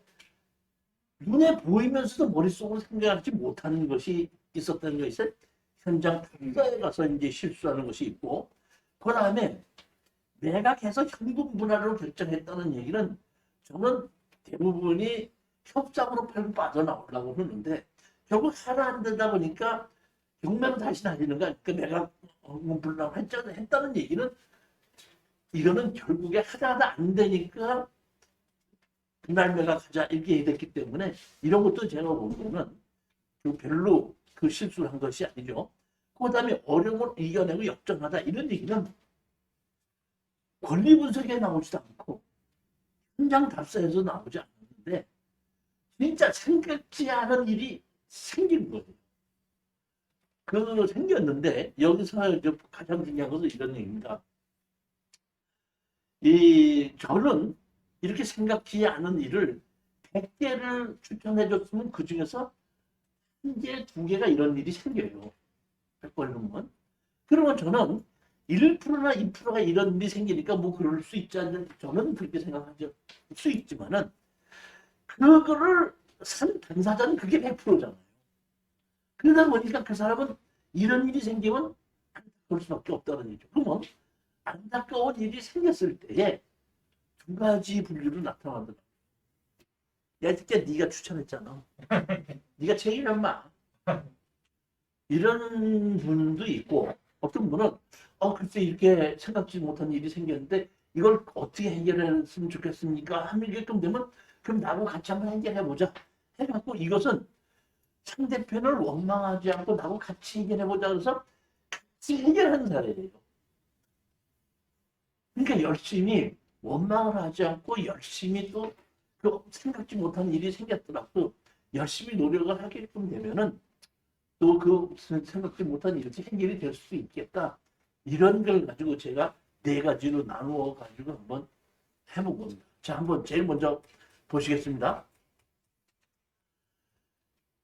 눈에 보이면서도 머릿속으로 생각하지 못하는 것이 있었다는 것이 현장 답사에 가서 이제 실수하는 것이 있고 그 다음에 내가 계속 현금 분할로 결정했다는 얘기는 저는 대부분이 협상으로 팔고 빠져나오려고 하는데 결국 하나 안 되다 보니까 경매로 다시 날리는 거야. 그러니까 내가 현금 분할을 했다는 얘기는 이거는 결국에 하다가 안 되니까 분할매가 가자 이렇게 됐기 때문에 이런 것도 제가 보면은 별로 그 실수를 한 것이 아니죠. 그 다음에 어려움을 이겨내고 역전하다 이런 얘기는 권리 분석에 나오지도 않고 현장 답사에서 나오지 않는데 진짜 생각지 않은 일이 생긴 거예요. 그 생겼는데 여기서 가장 중요한 것은 이런 얘기입니다. 저는 이렇게 생각지 않은 일을 100개를 추천해 줬으면 그 중에서 한 개, 두 개가 이런 일이 생겨요. 100번이면. 그러면 저는 1%나 2%가 이런 일이 생기니까 뭐 그럴 수 있지 않는 저는 그렇게 생각하죠. 수 있지만은 그거를 산 당사자는 그게 100%잖아요. 그러다 보니까 그 사람은 이런 일이 생기면 안타까울 수밖에 없다는 얘기죠. 그러면 안타까운 일이 생겼을 때에 두 가지 분류로 나타나더라. 야, 그때 네가 추천했잖아. 네가 책임져 마. 이런 분도 있고 어떤 분은 글쎄 이렇게 생각지 못한 일이 생겼는데 이걸 어떻게 해결했으면 좋겠습니까? 하게끔 되면 그럼 나하고 같이 한번 해결해보자. 해갖고 이것은 상대편을 원망하지 않고 나하고 같이 해결해보자 그래서 같이 해결하는 사례예요. 그러니까 열심히 원망을 하지 않고 열심히 또 그 생각지 못한 일이 생겼더라도 열심히 노력을 하게끔 되면은 또 그 생각지 못한 일이 해결이 될 수 있겠다. 이런 걸 가지고 제가 네 가지로 나누어 가지고 한번 해본 겁니다. 자, 한번 제일 먼저 보시겠습니다.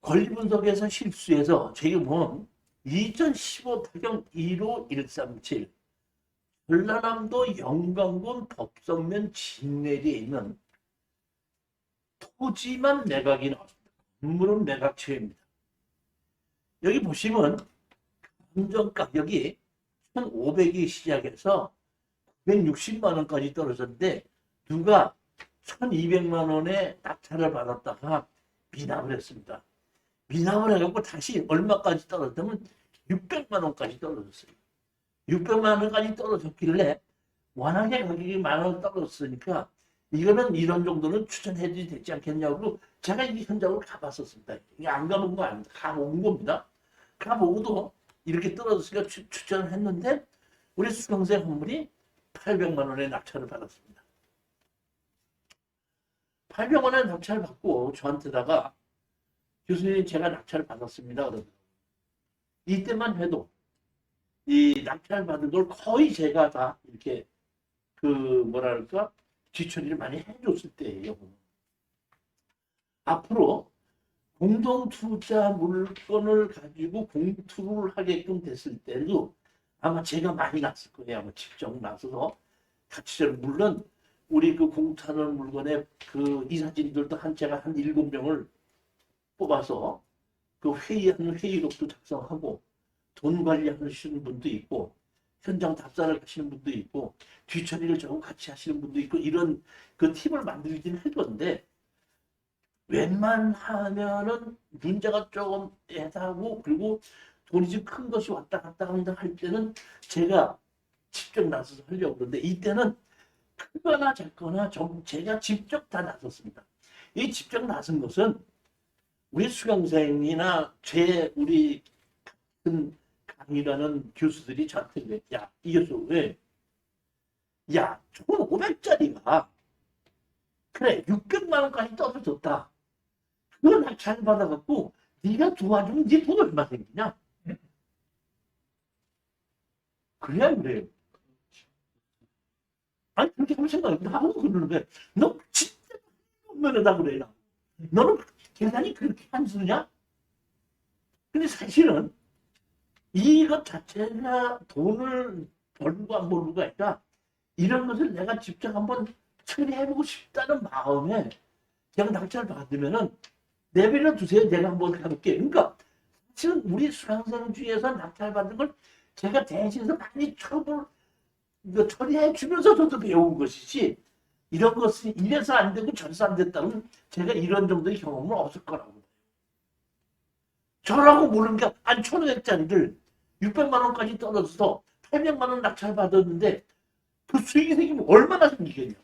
권리 분석에서 실수해서 지금은 2015 타경 15137 전라남도 영광군 법성면 진내리에 있는 토지만 매각이 나왔습니다. 건물은 매각처입니다. 여기 보시면 감정 가격이 1,500이 시작해서 160만 원까지 떨어졌는데 누가 1,200만 원에 낙찰을 받았다가 미납을 했습니다. 미납을 해갖고 다시 얼마까지 떨어졌냐면 600만 원까지 떨어졌어요. 600만 원까지 떨어졌길래 워낙에 가격이 만 원 떨어졌으니까 이거는 이런 정도는 추천해도 되지 않겠냐고 제가 이 현장을 가봤었습니다. 이게 안 가본 거 아닙니다. 가본 겁니다. 가보고도 이렇게 떨어졌으니까 추천을 했는데 우리 수경생 건물이 800만 원의 낙찰을 받았습니다. 800만 원의 낙찰을 받고 저한테다가 교수님 제가 낙찰을 받았습니다. 그러더라고요. 이때만 해도 이 낙찰 받은 걸 거의 제가 다 이렇게 그 뭐랄까 뒤처리를 많이 해줬을 때예요. 앞으로 공동투자 물건을 가지고 공투를 하게끔 됐을 때도 아마 제가 많이 났을 거예요. 아마 직접 나서서 같이 물론 우리 그 공투하는 물건에 그 이사진들도 제가 한 7명을 뽑아서 그 회의하는 회의록도 작성하고 돈 관리하시는 분도 있고 현장 답사를 하시는 분도 있고 뒤처리를 조금 같이 하시는 분도 있고 이런 그 팀을 만들긴 해줬는데 웬만하면은 문제가 조금 애다고 그리고 돈이 좀 큰 것이 왔다 갔다 한다 할 때는 제가 직접 나서서 하려고 그러는데 이때는 크거나 작거나 제가 직접 다 나섰습니다. 이 직접 나선 것은 우리 수강생이나 우리 같은 강의라는 교수들이 저한테 그래. 야, 이 교수 왜? 야, 1,500짜리가 그래 600만 원까지 떨어졌다. 그걸 나 잘 받아갖고 네가 도와주면 네 돈 얼마 생기냐? 그래야 그래요. 아니 그렇게 하면 생각해. 나보고 그러는데 너 진짜 면에다 그래. 너는 계산이 그렇게 안 쓰냐? 근데 사실은 이것 자체가 돈을 벌고 안 벌고가 아니라 이런 것을 내가 직접 한번 처리해보고 싶다는 마음에 그냥 낙찰 받으면은 내버려 두세요. 내가 한번 가볼게. 그러니까 사실은 우리 수강생 중에서 낙찰 받은 걸 제가 대신해서 많이 처리해 주면서 저도 배운 것이지 이런 것이 이래서 안 되고 저래서 안 됐다면 제가 이런 정도의 경험은 없을 거라고. 저라고 모르는 게 한 1,500짜리를 600만 원까지 떨어져서 800만 원 낙찰 받았는데 그 수익이 생기면 얼마나 생기겠냐고.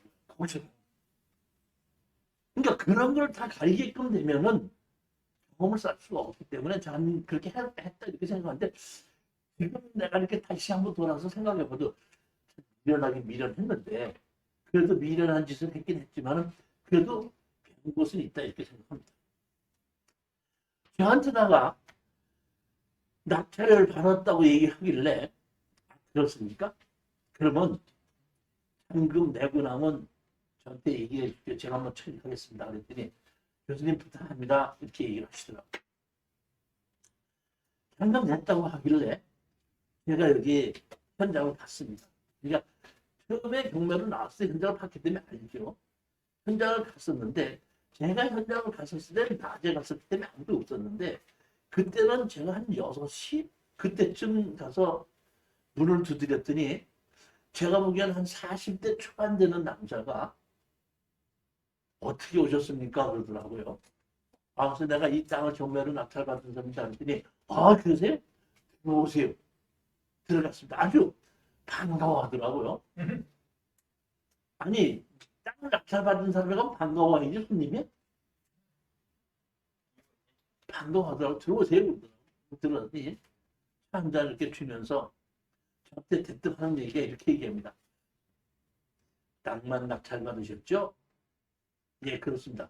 그러니까 그런 걸 다 가리게끔 되면은 경험을 쌓을 수가 없기 때문에 저는 그렇게 했다 이렇게 생각하는데 지금 내가 이렇게 다시 한번 돌아서 생각해봐도 미련하게 미련했는데 그래도 미련한 짓을 했긴 했지만은 그래도 배운 것은 있다 이렇게 생각합니다. 저한테다가 낙찰을 받았다고 얘기하길래 그렇습니까? 그러면 현금 내고 나면 저한테 얘기해 주십시오. 제가 한번 처리하겠습니다. 그랬더니 교수님 부탁합니다. 이렇게 얘기를 하시더라고요. 현금 냈다고 하길래 제가 여기 현장을 갔습니다. 그러니까 처음에 경매로 나왔을 때 현장을 봤기 때문에 알죠. 현장을 갔었는데 제가 현장을 갔었을 때는 낮에 갔었기 때문에 아무도 없었는데 그때는 제가 한 6시 그때쯤 가서 문을 두드렸더니 제가 보기엔 한 40대 초반 되는 남자가 어떻게 오셨습니까? 그러더라고요. 그래서 내가 이 땅을 경매로 낙찰받은 사람이다 그랬더니 그러세요? 들어오세요. 들어갔습니다. 아주 반가워하더라고요. 아니 땅을 낙찰받은 사람이가 반가워하지 손님이? 반가워하더라고요. 들어오세요. 들어오더니 한잔 이렇게 주면서 저한테 대뜸 하는 얘기가 이렇게 얘기합니다. 땅만 낙찰 받으셨죠? 예, 그렇습니다.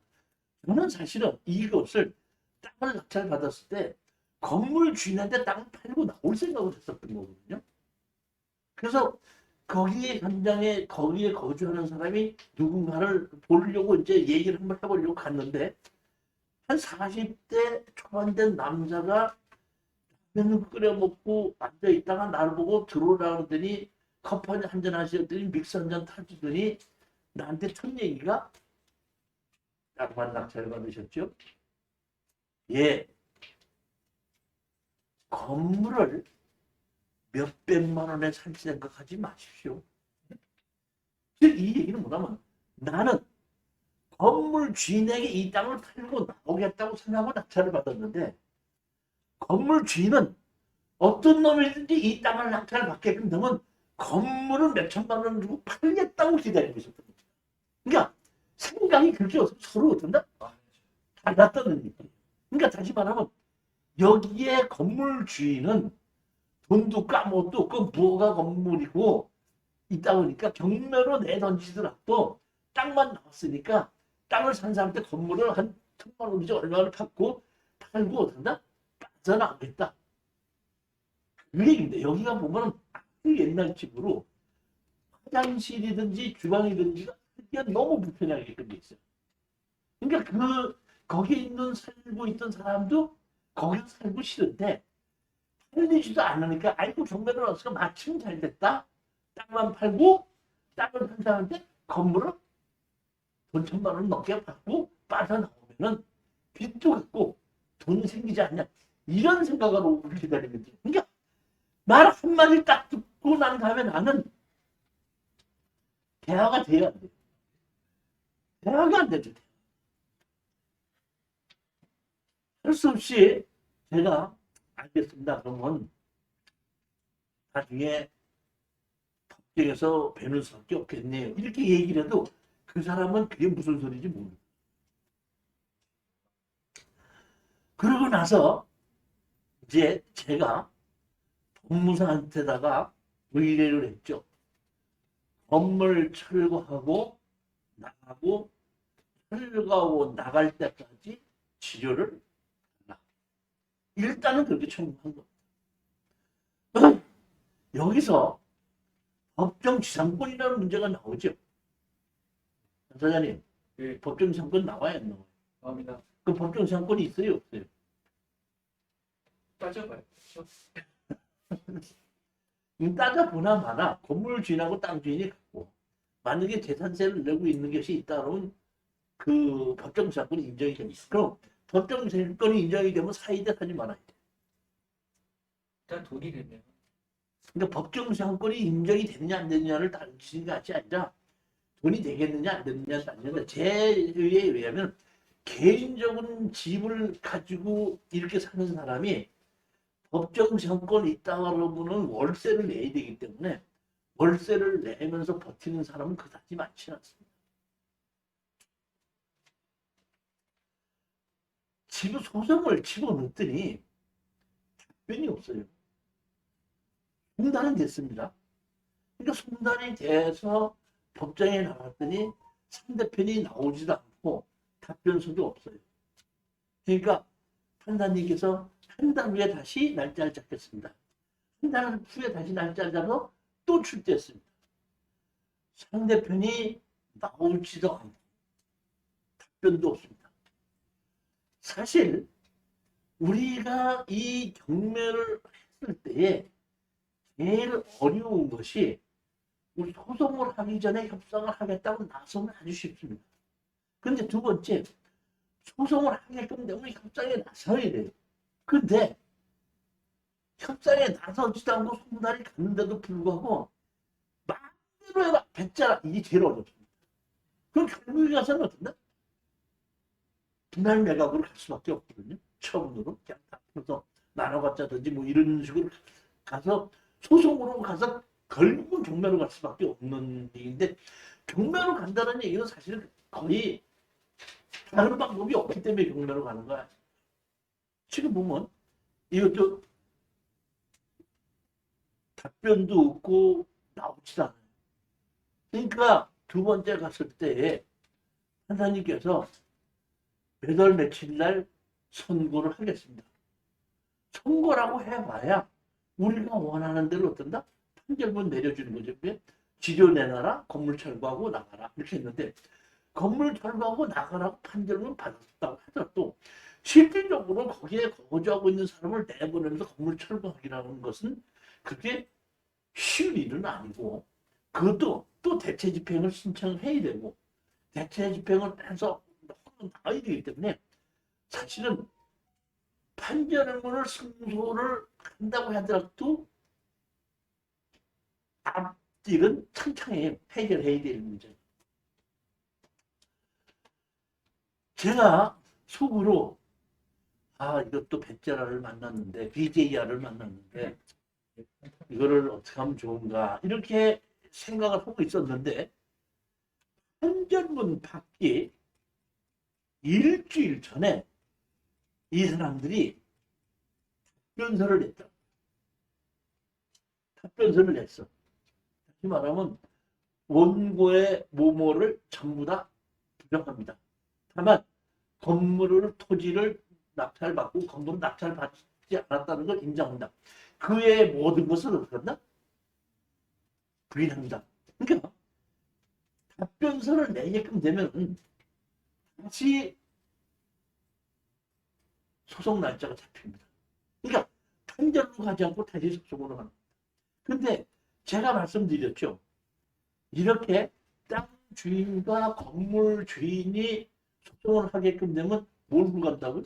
저는 사실은 이것을 땅을 낙찰 받았을 때 건물 주인한테 땅을 팔고 나올 생각을 했었던 거거든요. 그래서 거기에 현장에 거기에 거주하는 사람이 누군가를 보려고 이제 얘기를 한번 해보려고 갔는데 한 40대 초반 된 남자가 라면 끓여 먹고 앉아 있다가 나를 보고 들어오라 그러더니 커피 한잔 하시더니 믹스 한잔 타주더니 나한테 첫 얘기가 낙반 낙찰 받으셨죠? 예, 건물을 몇백만 원에 살 생각하지 마십시오. 즉 이 얘기는 뭐냐면 나는 건물 주인에게 이 땅을 팔고 나오겠다고 생각하고 낙찰을 받았는데 건물 주인은 어떤 놈이든지 이 땅을 낙찰을 받게끔 되면 건물을 몇천만 원 주고 팔겠다고 기다리고 있었던 거죠. 그러니까 생각이 그렇게 서로 어떤다? 달랐다는 얘기. 그러니까 다시 말하면 여기에 건물 주인은 돈도 까먹도 없고 뭐가 건물이고 있다 보니까 경매로 내던지더라도 땅만 나왔으니까 땅을 산 사람한테 건물을 한 1,000만 원이죠. 얼마를 팔고 어떤다? 빠져나오겠다. 그 얘기인데 여기가 보면 아주 옛날 집으로 화장실이든지 주방이든지가 너무 불편하게 끝내 있어요. 그러니까 거기에 살고 있던 사람도 거기서 살고 싫은데 팔리지도 않으니까 아이고 경매를 넣어서 마침 잘 됐다. 땅만 팔고 땅을 판 사람한테 건물을 돈 1,000만 원 넘게 받고 빠져나오면은 빚도 갚고 돈이 생기지 않냐. 이런 생각으로 기다리면 돼요. 그러니까 말 한마디 딱 듣고 난 다음에 나는 대화가 돼야 안 돼요. 대화가 안 되죠. 할 수 없이 제가 알겠습니다. 그러면 나중에 법정에서 배울 수밖에 없겠네요. 이렇게 얘기를 해도 그 사람은 그게 무슨 소리인지 모르겠어요. 그러고 나서 이제 제가 법무사한테다가 의뢰를 했죠. 건물 철거하고 나가고 철거하고 나갈 때까지 치료를 하라. 일단은 그렇게 청구한 겁니다. 여기서 법정지상권이라는 문제가 나오죠. 사장님, 예, 법정지상권 나와야 안 나와요? 나옵니다. 그 법정지상권이 있어요, 없어요? 따져봐요. 따져보나 마나 건물 주인하고 땅 주인이 같고 만약에 재산세를 내고 있는 것이 있다면 그 법정지상권이 인정이 됩니다. 그럼 법정지상권이 인정이 되면 사이대 하지 말아야 돼. 일단 돈이 되면 그러니까 법정지상권이 인정이 되느냐 안 되느냐를 따지는 것이 아니라 돈이 되겠느냐 안 되느냐를 따지는데 제 의에 의하면 개인적인 집을 가지고 이렇게 사는 사람이 법정지상권이 있다 그러면은 월세를 내야 되기 때문에 월세를 내면서 버티는 사람은 그다지 많지 않습니다. 소송을 집어넣더니 답변이 없어요. 송달은 됐습니다. 그러니까 송달이 돼서 법정에 나왔더니 상대편이 나오지도 않고 답변서도 없어요. 그러니까 판사님께서 한 달 후에 다시 날짜를 잡겠습니다. 한 달 후에 다시 날짜를 잡아서 또 출제했습니다. 상대편이 나오지도 않고 답변도 없습니다. 사실 우리가 이 경매를 했을 때에 제일 어려운 것이 우리 소송을 하기 전에 협상을 하겠다고 나서면 아주 쉽습니다. 그런데 두 번째, 소송을 하게끔 되면 협상에 나서야 돼요. 근데 협상에 나서지도 않고 송달이 갔는데도 불구하고 마음대로 해라 뱉자라 이게 제일 어렵습니다. 그럼 결국에 가서는 어떤다? 분할 매각으로 갈 수밖에 없거든요. 처음으로 그냥 다 풀어서 나눠갖자든지 뭐 이런 식으로 가서 소송으로 가서 결국은 경매로 갈 수밖에 없는 얘기인데 경매로 간다는 얘기는 사실 거의 다른 방법이 없기 때문에 경매로 가는 거야. 지금 보면 이것도 답변도 없고 나오지도 않아요. 그러니까 두 번째 갔을 때 판사님께서 몇 월 며칠 날 선고를 하겠습니다. 선고라고 해봐야 우리가 원하는 대로 어떤다? 판결문 내려주는 거죠. 지조 내놔라, 건물 철거하고 나가라 이렇게 했는데 건물 철거하고 나가라고 판결문 받았다고 하더라도 실질적으로 거기에 거주하고 있는 사람을 내보내면서 건물 철거하기라는 것은 그게 쉬운 일은 아니고 그것도 또 대체 집행을 신청해야 되고 대체 집행을 해서 나가야 되기 때문에 사실은 판결문을 승소를 한다고 하더라도 앞뒤는 창창에 해결해야 될 문제. 제가 속으로 이것도 배째라를 만났는데 BJR을 만났는데 이거를 어떻게 하면 좋은가 이렇게 생각을 하고 있었는데 판결문 받기 일주일 전에 이 사람들이 답변서를 냈다. 답변서를 냈어. 다시 말하면 원고의 모모를 전부 다 부정합니다. 다만 건물을 토지를 낙찰받고 건물을 낙찰받지 않았다는 걸 인정한다. 그의 모든 것을 어떻게 한다? 부인합니다. 그러니까 답변서를 내게끔 되면 다시 소송 날짜가 잡힙니다. 그러니까 판결로 가지 않고 다시 소송으로 가는 겁니다. 근데 제가 말씀드렸죠. 이렇게 땅 주인과 건물 주인이 소송을 하게끔 되면 뭘로 간다고요?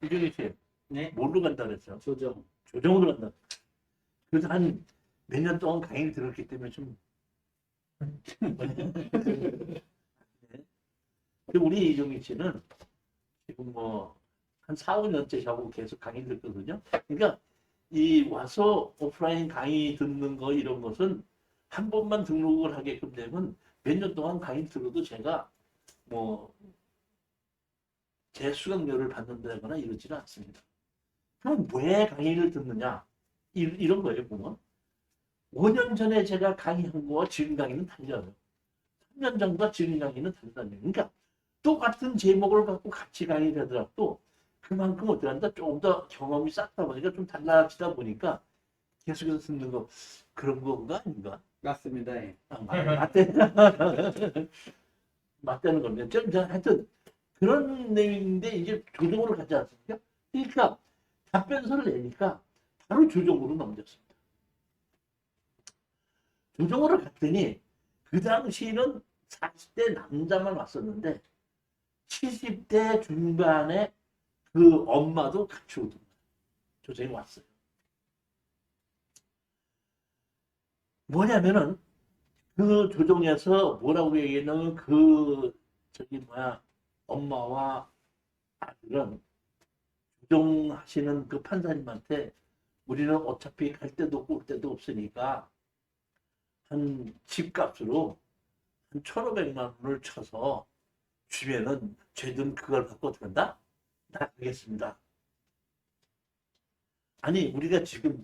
이정희 씨, 네, 뭘로 간다 그랬어요? 조정. 조정으로 간다. 그래서 한 몇 년 동안 강의를 들었기 때문에 좀. 우리 이정희 씨는 지금 뭐 한 4, 5년째 하고 계속 강의를 듣거든요. 그러니까 이 와서 오프라인 강의 듣는 거 이런 것은 한 번만 등록을 하게끔 되면 몇 년 동안 강의 들어도 제가 뭐 제 수강료를 받는다거나 이러지는 않습니다. 그럼 왜 강의를 듣느냐? 이런 거예요, 보면. 5년 전에 제가 강의한 거와 지금 강의는 달라요. 3년 전과 지금 강의는 다르다는 거예요. 그러니까 똑같은 제목을 갖고 같이 강의를 하더라도 그만큼 어떻게 한다? 조금 더 경험이 쌓다 보니까 좀 달라지다 보니까 계속해서 듣는 거 그런 건가 아닌가? 맞습니다. 예. 맞다는 겁니다. 하여튼 그런 내용인데 이제 조정으로 가지 않습니까? 그러니까 답변서를 내니까 바로 조정으로 넘겼습니다. 조정으로 갔더니 그 당시에는 40대 남자만 왔었는데 70대 중반에 그 엄마도 같이 오더라고요. 조정이 왔어요. 뭐냐면은 그 조정에서 뭐라고 얘기했냐면 엄마와 아들은 조정하시는 그 판사님한테 우리는 어차피 갈 데도 없고 올 데도 없으니까 한 집값으로 한 1,500만 원을 쳐서 주면은 저희들은 그걸 갖고 어떻게 한다? 나가겠습니다. 아니 우리가 지금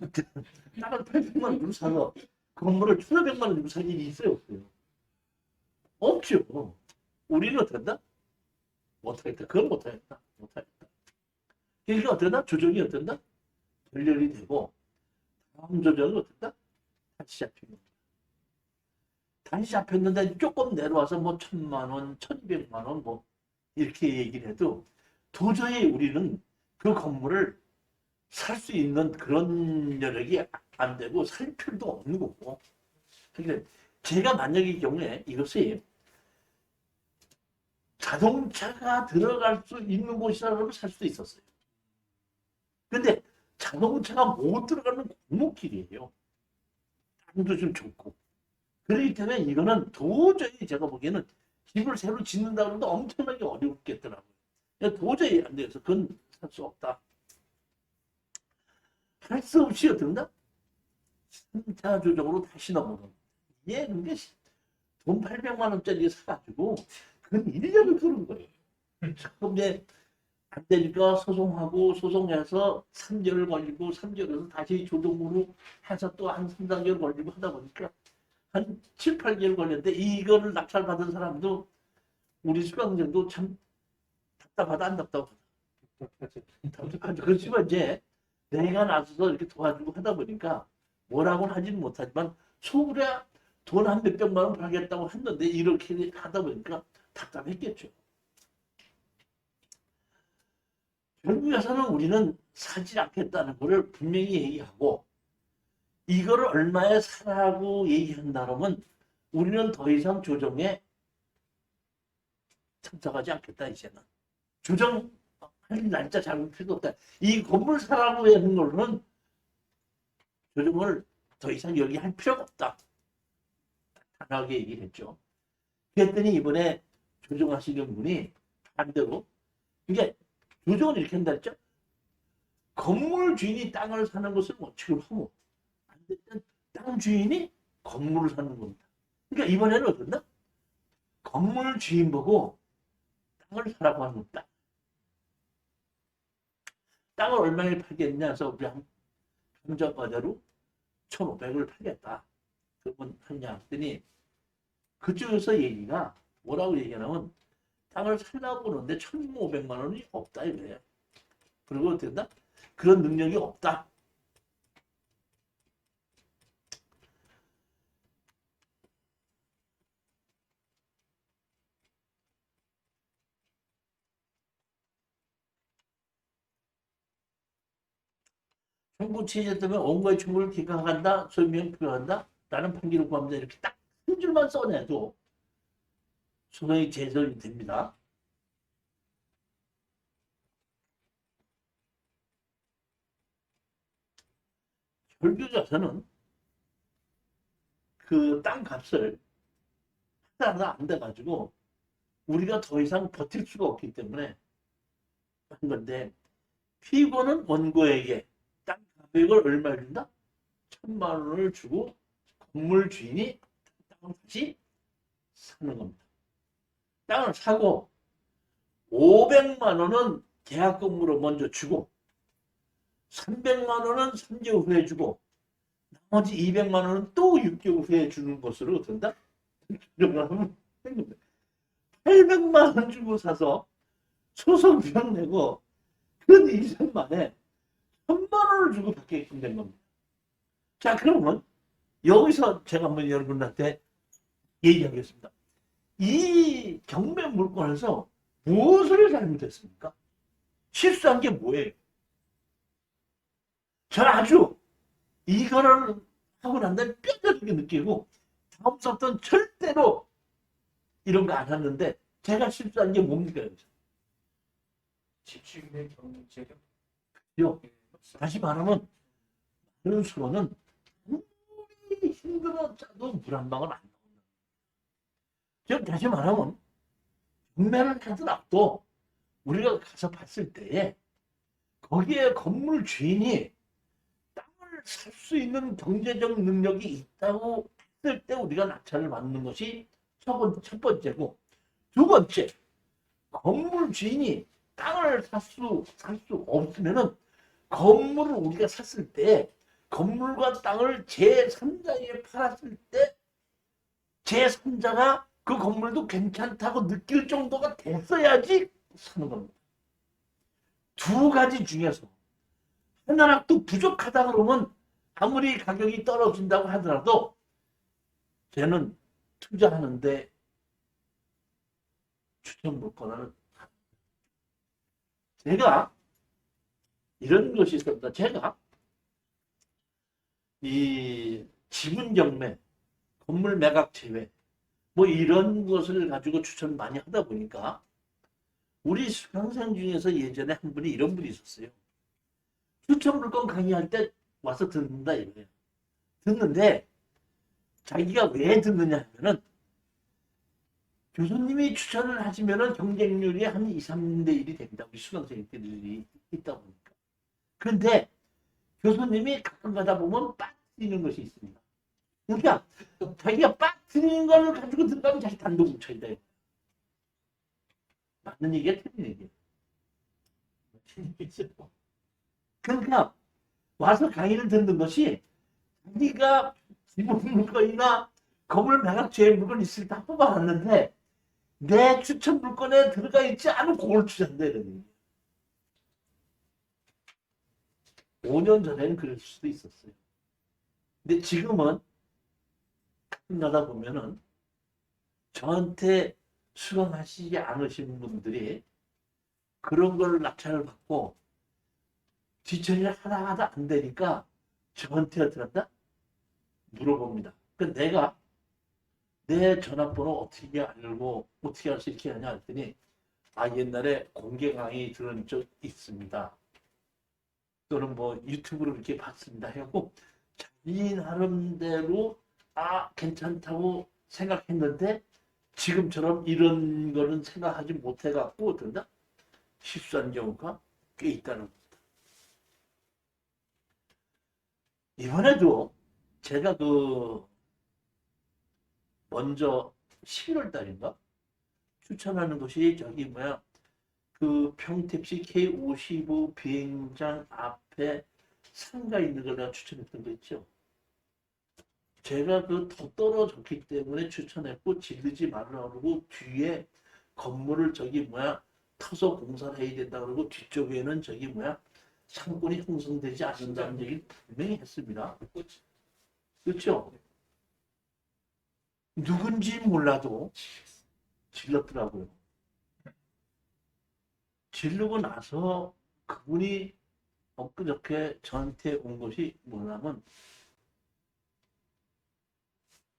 땅을 800만 원 주고 사서 건물을 1,500만 원 주고 살 일이 있어요 없어요? 없죠. 우리는 어떻게 한다? 못하겠다. 그건 못하겠다. 못하겠다. 그러니까 어떻게 한다? 조정이 어떻게 한다? 결렬이 되고 다음 조정은 어떻게 한다? 다시 잡히는 거야. 다시 잡혔는데 조금 내려와서 뭐 1,000만 원, 1,200만 원 뭐 이렇게 얘기를 해도 도저히 우리는 그 건물을 살 수 있는 그런 여력이 안 되고 살 필요도 없는 거고. 그러니까 제가 만약의 경우에 이것이 자동차가 들어갈 수 있는 곳이라면 살 수도 있었어요. 근데 자동차가 못 들어가는 골목길이에요. 땅도 좀 좋고. 그렇기 때문에 이거는 도저히 제가 보기에는 집을 새로 짓는다고 해도 엄청나게 어렵겠더라고요. 도저히 안 돼서 그건 살 수 없다. 할 수 없이 어떤가? 3차 조정으로 다시 넘어가는. 예, 근데 돈 800만 원짜리 사가지고 그건 1년을 그런 거예요. 그럼 이제 안 되니까 소송하고 소송해서 3개월 걸리고 3개월에서 다시 조정으로 해서 또 한 3, 4개월 걸리고 하다 보니까 한 7, 8개월 걸렸는데 이거를 낙찰받은 사람도 우리 수강생도 참 답답하다 안 답답하다. 답답하죠. 그렇지만 이제 내가 나서서 이렇게 도와주고 하다 보니까 뭐라고는 하지는 못하지만 속으로 돈 한 몇백만 원 벌겠다고 했는데 이렇게 하다 보니까 답답했겠죠. 결국에서는 우리는 사지 않겠다는 것을 분명히 얘기하고 이거를 얼마에 사라고 얘기한다면 우리는 더 이상 조정에 참석하지 않겠다. 이제는 조정할 날짜 잡을 필요도 없다. 이 건물 사라고 하는 걸로는 조정을 더 이상 여기 할 필요가 없다. 단호하게 얘기를 했죠. 그랬더니 이번에 조정하시는 분이 반대로 이게 조정을 이렇게 한다 했죠. 건물 주인이 땅을 사는 것을 원칙으로 하고 안 되면 땅 주인이 건물을 사는 겁니다. 그러니까 이번에는 어떤다? 건물 주인 보고 땅을 사라고 하는 겁니다. 땅을 얼마에 팔겠냐 해서 우리 함정과대로 1,500을 팔겠다. 그러면 하냐 했더니 그쪽에서 얘기가 뭐라고 얘기하냐면 땅을 살라고 그러는데 1,500만 원이 없다 이거예요. 그리고 된다? 그런 능력이 없다. 정부 취재 때문에 온갖 정보를 기각한다, 소명 필요한다, 라는 판결을 구합니다. 이렇게 딱 한 줄만 써내도 소송이 제설이 됩니다. 결국에서는 그 땅값을 하나도 안 돼가지고 우리가 더 이상 버틸 수가 없기 때문에 한 건데 피고는 원고에게 땅 가격을 얼마 준다? 1,000만 원을 주고 건물 주인이 땅을 다시 사는 겁니다. 땅을 사고 500만 원은 계약금으로 먼저 주고 300만 원은 3개월 후에 주고 나머지 200만 원은 또 6개월 후에 주는 것으로 된다? 800만 원 주고 사서 소송 비용 내고 그 이상 만에 1,000만 원을 주고 받게끔 된 겁니다. 자, 그러면 여기서 제가 한번 여러분한테 얘기하겠습니다. 이 경매 물건에서 무엇을 잘못했습니까? 실수한 게 뭐예요? 저는 아주 이거를 하고 난 다음에 뼈저리게 느끼고 다음부터는 절대로 이런 거 안 하는데 제가 실수한 게 뭡니까? 여기서? 집주인의 경제력. 다시 말하면 그런 수로는 아무리 힘들어도 물 한 방울 안 나온다. 즉 다시 말하면 경매를 하더라도 우리가 가서 봤을 때에 거기에 건물 주인이 땅을 살 수 있는 경제적 능력이 있다고 했을 때 우리가 낙찰을 받는 것이 첫 번째고, 두 번째, 건물 주인이 땅을 살 수 없으면은 건물을 우리가 샀을 때 건물과 땅을 제3자에게 팔았을 때 제3자가 그 건물도 괜찮다고 느낄 정도가 됐어야지 사는 겁니다. 두 가지 중에서 하나라도 부족하다 그러면 아무리 가격이 떨어진다고 하더라도 쟤는 투자하는데 추천 물건을 제가 이런 것이 있습니다. 제가 이 지분 경매, 건물 매각 제외 뭐 이런 것을 가지고 추천 많이 하다 보니까 우리 수강생 중에서 예전에 한 분이 이런 분이 있었어요. 추천 물건 강의할 때 와서 듣는다 이거예요. 듣는데 자기가 왜 듣느냐 하면은 교수님이 추천을 하시면은 경쟁률이 한 2, 3대 1이 됩니다. 우리 수강생들이 있다 보니까. 그런데 교수님이 가끔 가다 보면 빠뜨리는 것이 있습니다. 그러니까 자기가 빠뜨리는 걸 가지고 들어가면 자기 단독 뭉쳐야 돼요. 맞는 얘기야, 틀린 얘기야. 그러니까 와서 강의를 듣는 것이 자기가 지분 물건이나 건물 매각 제외 물건 있을 때 다 뽑아놨는데 내 추천 물건에 들어가 있지 않은 그걸 추천한다 이런 얘기예요. 5년 전에는 그럴 수도 있었어요. 근데 지금은 가끔 가다 보면은 저한테 수강하시지 않으신 분들이 그런 걸 낙찰을 받고 뒷처리를 하다 안 되니까 저한테 어떻게 한다? 물어봅니다. 그 내가 내 전화번호 어떻게 알고 어떻게 할 수 있게 하냐 했더니 옛날에 공개 강의 들은 적 있습니다. 또는 뭐 유튜브로 이렇게 봤습니다. 해갖고 자기 나름대로 괜찮다고 생각했는데 지금처럼 이런 거는 생각하지 못해갖고 어떤다? 실수한 경우가 꽤 있다는 겁니다. 이번에도 제가 먼저 11월 달인가 추천하는 곳이 그 평택시 K55 비행장 앞에 상가 있는 걸 내가 추천했던 거 있죠. 제가 더 떨어졌기 때문에 추천했고 지르지 말라고 그러고 뒤에 건물을 터서 공사를 해야 된다 그러고 뒤쪽에는 상권이 형성되지 않는다는 얘기를 분명히 했습니다. 그렇죠? 누군지 몰라도 질렀더라고요. 지르고 나서 그분이 엊그저께 저한테 온 것이 뭐냐면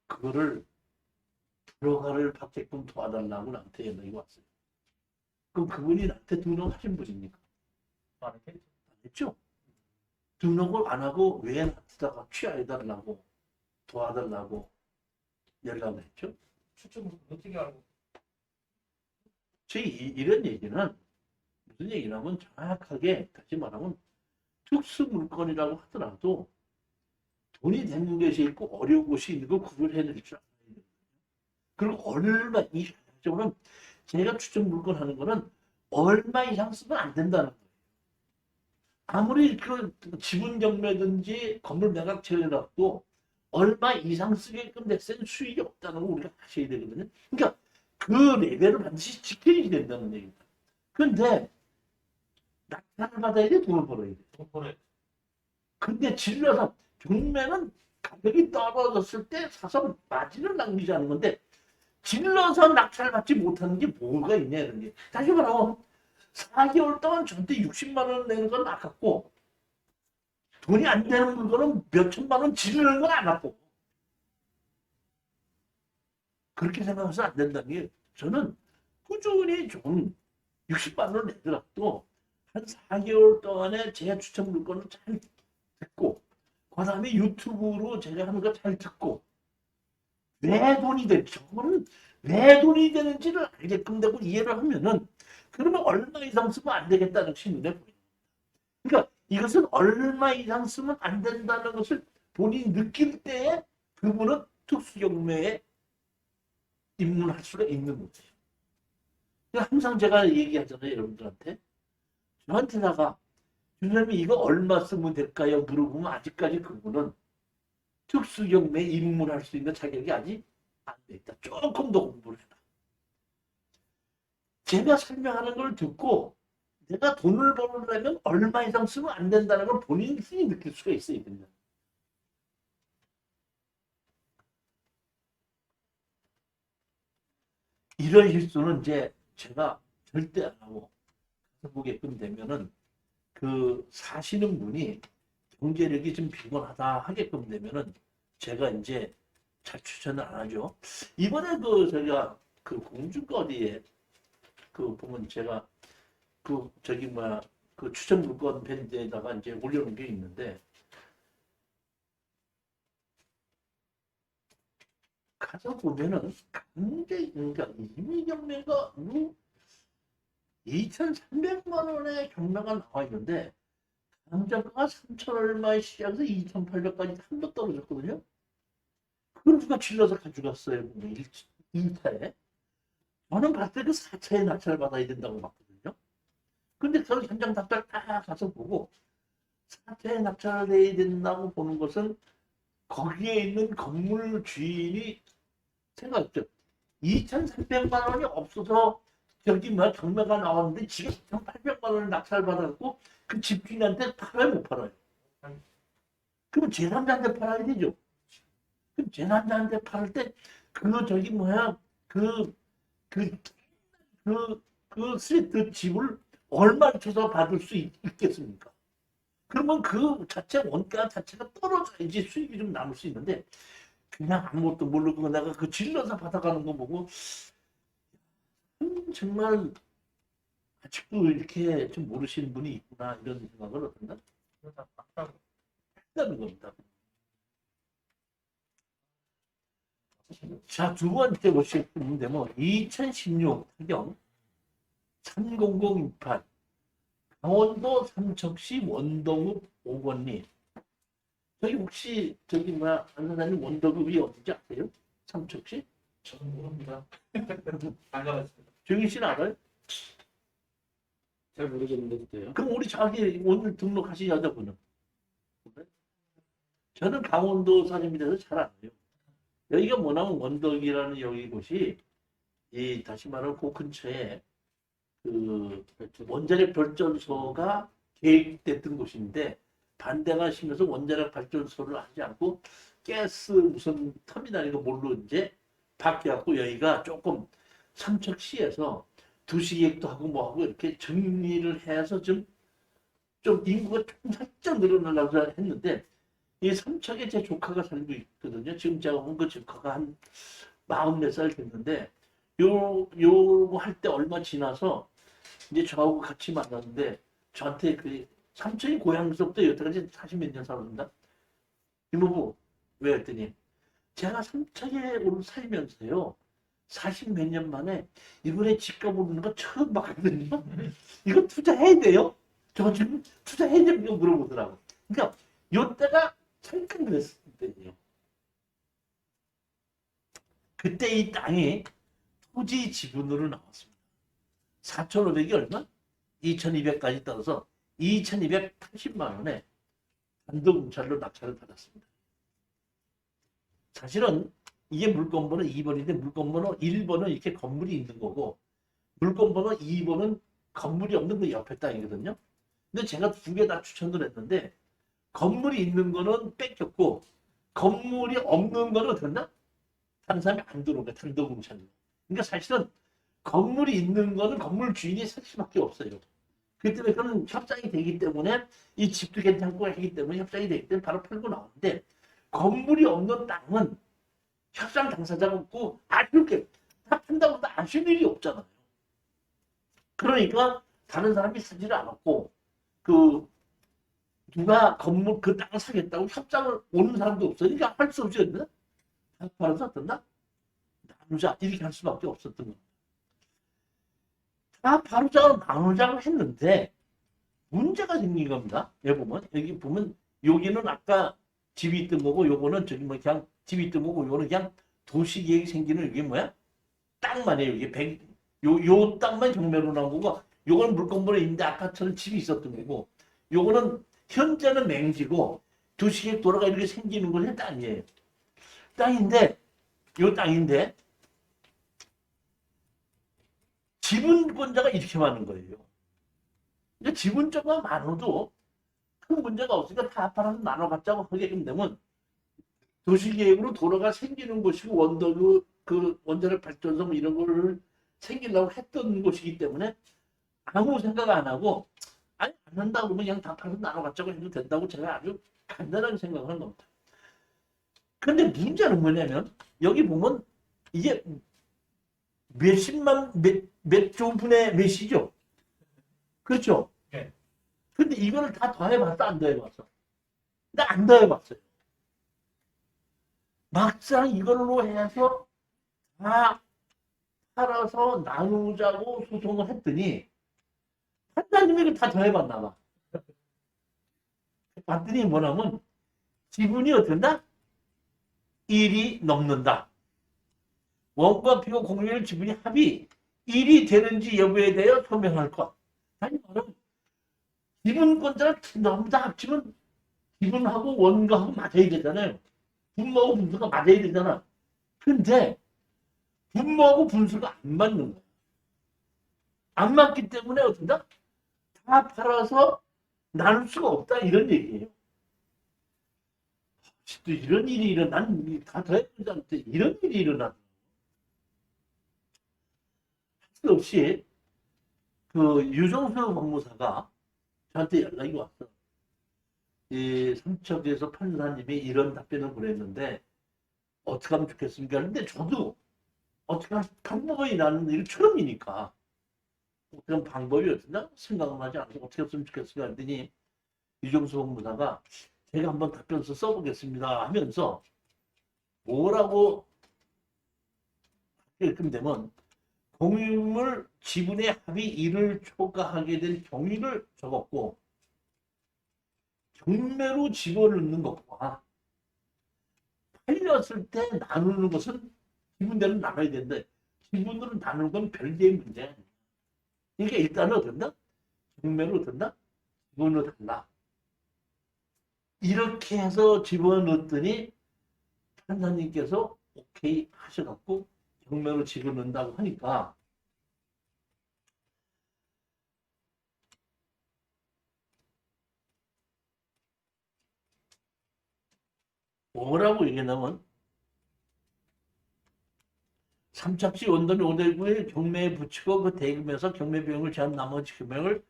그거를 들어가를 받게끔 도와달라고 나한테 연락이 왔어요. 그럼 그분이 나한테 등록하신 분입니까? 안 했죠? 등록을 안 하고 왜 나한테다가 취하해달라고 도와달라고 연락을 했죠? 추첨을 어떻게 알고? 이런 얘기는 무슨 얘기냐면 정확하게 다시 말하면 특수 물건이라고 하더라도 돈이 되는 것이 있고 어려운 것이 있는 거 구별해낼 줄 알아야 돼요. 그리고 이 경우는 제가 추천 물건 하는 거는 얼마 이상 쓰면 안 된다는 거예요. 아무리 지분 경매든지 건물 매각 체결해도 얼마 이상 쓰게끔 냈을 수익이 없다는 거 우리가 아셔야 되거든요. 그러니까 그 레벨을 반드시 지켜야 된다는 얘기입니다. 그런데 낙찰을 받아야 돼, 돈을 벌어야 돼. 돈 벌어야 돼. 근데 질러서 경매는 가격이 떨어졌을 때 사서 마진을 남기지 않는 건데 질러서 낙찰 받지 못하는 게 뭐가 있냐 이런 게. 다시 말하면 4개월 동안 저한테 60만 원 내는 건 아깝고 돈이 안 되는 물건은 몇 천만 원 지르는 건 아깝고 그렇게 생각해서 안 된다는 게 저는 꾸준히 좀 60만 원 내더라도 한 4개월 동안에 제가 추천 물건을 잘 듣고 그 다음에 유튜브로 제가 하는 거 잘 듣고 왜 돈이 되는지 저거는 왜 돈이 되는지를 알게끔 되고 이해를 하면은 그러면 얼마 이상 쓰면 안 되겠다는 신문에 보입니다. 그러니까 이것은 얼마 이상 쓰면 안 된다는 것을 본인이 느낄 때에 그분은 특수경매에 입문할 수가 있는 거예요. 그러니까 항상 제가 얘기하잖아요, 여러분들한테. 저한테다가 주님이 이거 얼마 쓰면 될까요? 물어보면 아직까지 그분은 특수경매에 입문할 수 있는 자격이 아직 안 돼 있다. 조금 더 공부를 해라. 제가 설명하는 걸 듣고 내가 돈을 벌려면 얼마 이상 쓰면 안 된다는 걸 본인이 느낄 수가 있어야 됩니다. 이런 실수는 이제 제가 절대 안 하고 보게끔 되면은 사시는 분이 경제력이 좀 피곤하다 하게끔 되면은 제가 이제 잘 추천을 안 하죠. 이번에 제가 공주가 어디에 보면 제가 추천 물건 밴드에다가 이제 올려놓은 게 있는데 가서 보면은 그러니까 이미 경매가 2,300만 원의 경매가 나와 있는데 감정가가 3천 얼마에 시작해서 2,800까지 한 번 떨어졌거든요. 그걸 누가 질러서 가져갔어요. 1차에. 저는 봤을 때 4차에 낙찰을 받아야 된다고 봤거든요. 근데 저 현장 답사를 딱 가서 보고 4차에 낙찰을 해야 된다고 보는 것은 거기에 있는 건물 주인이 생각했죠. 2,300만 원이 없어서 경매가 나왔는데 지금 2,800만 원을 낙찰 받았고 그 집주인한테 팔아요, 못 팔아요? 그럼 제3자한테 팔아야 되죠. 그럼 제3자한테 팔을 때 스리트 집을 얼마를 줘서 받을 수 있겠습니까? 그러면 그 자체 원가 자체가 떨어져야지 수익이 좀 남을 수 있는데 그냥 아무것도 모르고 내가 그 질러서 받아가는 거 보고 정말 아직도 이렇게 좀 모르시는 분이 있구나 이런 생각을 어떤가 그러다 막상 했다는 겁니다. 자, 두 번째 보시면 뭐 2016 타경 30028 강원도 삼척시 원덕읍 5번리. 저기 혹시 저기 뭐야 안나님 원덕읍이 어디지 아세요? 삼척시? 저는 모릅니다. 안 가봤습니다. 정희 씨는 알아요? 잘 모르겠는데요. 그럼 우리 자기 오늘 등록하신 여자분은? 저는 강원도 사람이라서 잘 알아요. 여기가 뭐냐면 원덕이라는 여기 곳이 이 다시 말하면 그 근처에 그 원자력 발전소가 계획됐던 곳인데 반대가 심해서 원자력 발전소를 하지 않고 가스 무슨 터미널이고 뭘로 이제 바뀌었고 여기가 조금 삼척시에서 도시계획도 하고 뭐하고 이렇게 정리를 해서 좀 인구가 좀 살짝 늘어나려고 했는데 이 삼척에 제 조카가 살고 있거든요. 지금 제가 본 그 조카가 한 44살 됐는데 요거 할 때 얼마 지나서 이제 저하고 같이 만났는데 저한테 그 삼척이 고향에서부터 여태까지 40몇 년 살았습니다. 이모부 왜 했더니 제가 삼척에 오늘 살면서요 40몇 년 만에 이번에 집값 오르는 거 처음 봤거든요. 이거 투자해야 돼요? 저 지금 투자해야 되는 물어보더라고. 그러니까 요때가 잠깐 그랬을 때예요. 그때 이 땅이 토지 지분으로 나왔습니다. 4,500이 얼마? 2,200까지 따라서 2,280만 원에 단독음찰로 낙찰을 받았습니다. 사실은 이게 물건번호 2번인데 물건번호 1번은 이렇게 건물이 있는 거고 물건번호 2번은 건물이 없는 그 옆에 땅이거든요. 근데 제가 두 개 다 추천을 했는데 건물이 있는 거는 뺏겼고 건물이 없는 거는 어땠나? 다른 사람이 안 들어온 거야. 단독음찰로. 그러니까 사실은 건물이 있는 거는 건물 주인이 살 수밖에 없어요. 그렇기 때문에 그런 협상이 되기 때문에 이 집도 괜찮고 하기 때문에 협상이 되기 때문에 바로 팔고 나오는데 건물이 없는 땅은 협상 당사자가 없고 아쉬울 게 다 판다고 해도 아쉬울 일이 없잖아요. 그러니까 다른 사람이 사지를 않았고 그 누가 건물 그 땅을 사겠다고 협상을 오는 사람도 없으니까 할 수 없이 했나? 팔아서 어떤다? 나누자 이렇게 할 수밖에 없었던 겁니다. 다 바로자로 나누자고 했는데 문제가 생긴 겁니다. 여기 보면 여기 보면 여기는 아까 집이 있던 거고 요거는 저기 뭐 그냥 집이 있던 거고 요거는 그냥 도시계획이 생기는 이게 뭐야? 땅만이에요. 이게 요 땅만 경매로 나온 거고 요건 물건번호 있는데 아까처럼 집이 있었던 거고 요거는 현재는 맹지고 도시계획 돌아가 이렇게 생기는 건 땅이에요. 땅인데 요 땅인데 지분권자가 이렇게 많은 거예요. 근데 지분자가 많아도 큰 문제가 없으니까 다 팔아서 나눠 갖자고 하게 되면 도시계획으로 돌아가 생기는 곳이고 원덕 그 원자력 발전소 뭐 이런 거를 생기려고 했던 곳이기 때문에 아무 생각 안 하고 아니 안 한다 그러면 그냥 다 팔아서 나눠 갖자고 해도 된다고 제가 아주 간단하게 생각을 한 겁니다. 근데 문제는 뭐냐면 여기 보면 이게 몇 조분의 몇이죠? 그렇죠? 네. 근데 이거를 다 더해봤어? 안 더해봤어? 나 안 더해봤어요. 막상 이걸로 해서 다 팔아서 나누자고 소송을 했더니 판사님이 이걸 다 더해봤나 봐. 봤더니 뭐냐면 지분이 어떤다? 1이 넘는다. 원가 피고 공유율 지분이 합이 1이 되는지 여부에 대하여 소명할 것. 아니 말은 지분권자를 전부 다 합치면 지분하고 원가하고 맞아야 되잖아요. 분모하고 분수가 맞아야 되잖아. 근데 분모하고 분수가 안 맞는 거야. 안 맞기 때문에 어떤다? 다 팔아서 나눌 수가 없다 이런 얘기예요. 또 이런 일이 일어난 다 더해본자한테 이런 일이 일어나. 할 수 없이 그 유정수 법무사가 저한테 연락이 왔어. 이 삼척에서 판사님이 이런 답변을 보냈는데 어떻게 하면 좋겠습니까? 근데 저도 어떻게 할 방법이 나는 일 처음이니까 어떤 방법이 어떠냐 생각은 하지 않고 어떻게 했으면 좋겠을까 했더니 유정수 법무사가 제가 한번 답변서 써보겠습니다 하면서 뭐라고 이렇게 되면 공유물 지분의 합의 1을 초과하게 된 경위를 적었고 경매로 집어넣는 것과 팔렸을 때 나누는 것은 지분대로 나눠야 되는데 지분으로 나누는 건 별개의 문제야. 이게 일단은 어떤다? 경매로 어떤다? 지분으로 달라. 이렇게 해서 집어넣었더니 판사님께서 오케이 하셔갖고 경매로 집어넣는다고 하니까 뭐라고 얘기하냐면 삼척시 원돈이 5대9에 경매에 붙이고 그 대금에서 경매 비용을 제한 나머지 금액을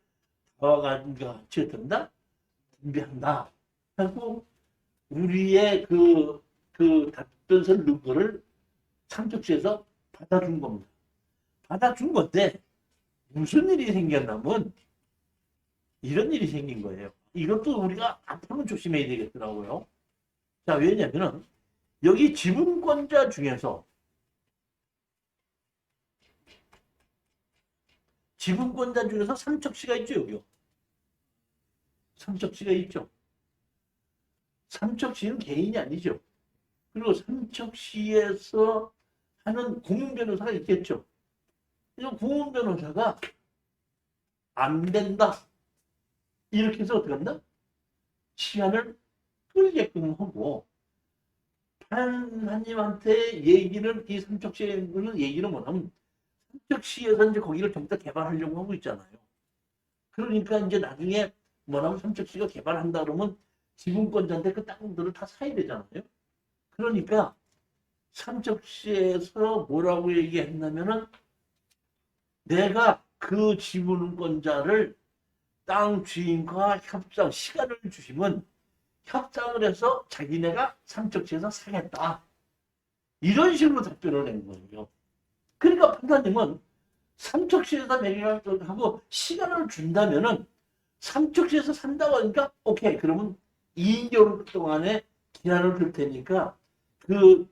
다와 같이 어떤다? 준비한다. 하고 우리의 그 답변서를 넣은 거를 삼척시에서 받아준 겁니다. 받아준 건데 무슨 일이 생겼냐면 이런 일이 생긴 거예요. 이것도 우리가 앞으로는 조심해야 되겠더라고요. 자, 왜냐면은 여기 지분권자 중에서 삼척시가 있죠, 여기요. 삼척시가 있죠. 삼척시는 개인이 아니죠. 그리고 삼척시에서 하는 고문변호사가 있겠죠. 이 고문변호사가 안 된다. 이렇게 해서 어떻게 한다? 시간을 끌게끔 하고 판사님한테 얘기를 이 삼척시에는 얘기를 뭐냐면 삼척시에서 이제 거기를 좀 더 개발하려고 하고 있잖아요. 그러니까 이제 나중에 뭐냐면 삼척시가 개발한다 그러면 지분권자한테 그 땅들을 다 사야 되잖아요. 그러니까 삼척시에서 뭐라고 얘기했냐면은 내가 그 지분권자를 땅 주인과 협상 시간을 주시면 협상을 해서 자기네가 삼척시에서 사겠다. 이런 식으로 답변을 낸 거예요. 그러니까 판사님은 삼척시에서 매각을 하고 시간을 준다면은 삼척시에서 산다고 하니까 오케이 그러면 2개월 동안에 기한을 줄 테니까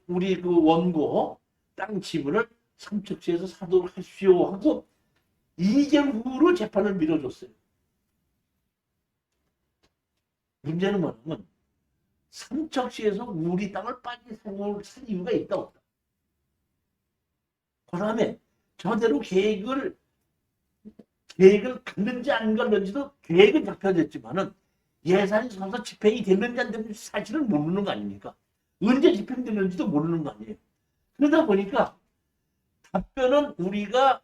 우리 그 원고 땅 지분을 삼척시에서 사도록 하십시오 하고 2개월 후로 재판을 미뤄줬어요. 문제는 뭐냐면 삼척시에서 우리 땅을 빨리 산 이유가 있다 없다. 그 다음에 저대로 계획을 갔는지 안 갔는지도 계획은 잡혀졌지만은 예산이 서서 집행이 됐는지 안 됐는지 사실은 모르는 거 아닙니까? 언제 집행됐는지도 모르는 거 아니에요. 그러다 보니까 답변은 우리가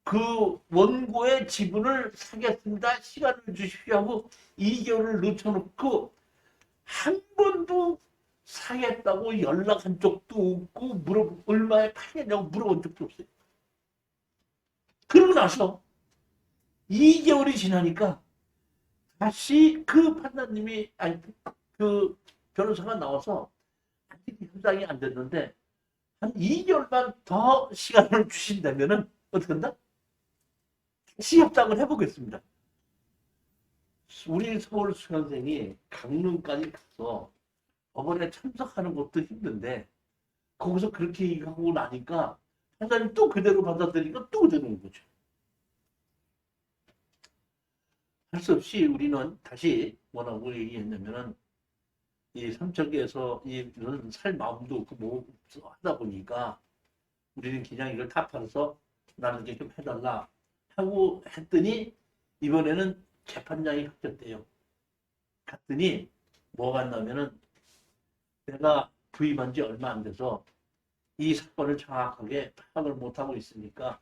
그 원고의 지분을 사겠습니다. 시간을 주십시오 하고 2개월을 늦춰놓고 한 번도 사겠다고 연락한 적도 없고 얼마에 팔겠냐고 물어본 적도 없어요. 그러고 나서 2개월이 지나니까 다시 그 판사님이 그 변호사가 나와서 아직 협상이 안 됐는데 한 2개월만 더 시간을 주신다면은 어떻게 한다? 다시 협상을 해보겠습니다. 우리 서울 수강생이 강릉까지 가서 법원에 참석하는 것도 힘든데 거기서 그렇게 얘기하고 나니까 판사님 또 그대로 받아들이니까 또 그대로인 거죠. 할 수 없이 우리는 다시 뭐라고 얘기했냐면은 이 삼척에서 이런 살 마음도 없고 뭐 하다 보니까 우리는 그냥 이걸 다 팔아서 나는 이제 좀 해달라 하고 했더니 이번에는 재판장이 바뀌었대요. 갔더니 뭐가 났냐면은 내가 부임한 지 얼마 안 돼서 이 사건을 정확하게 파악을 못하고 있으니까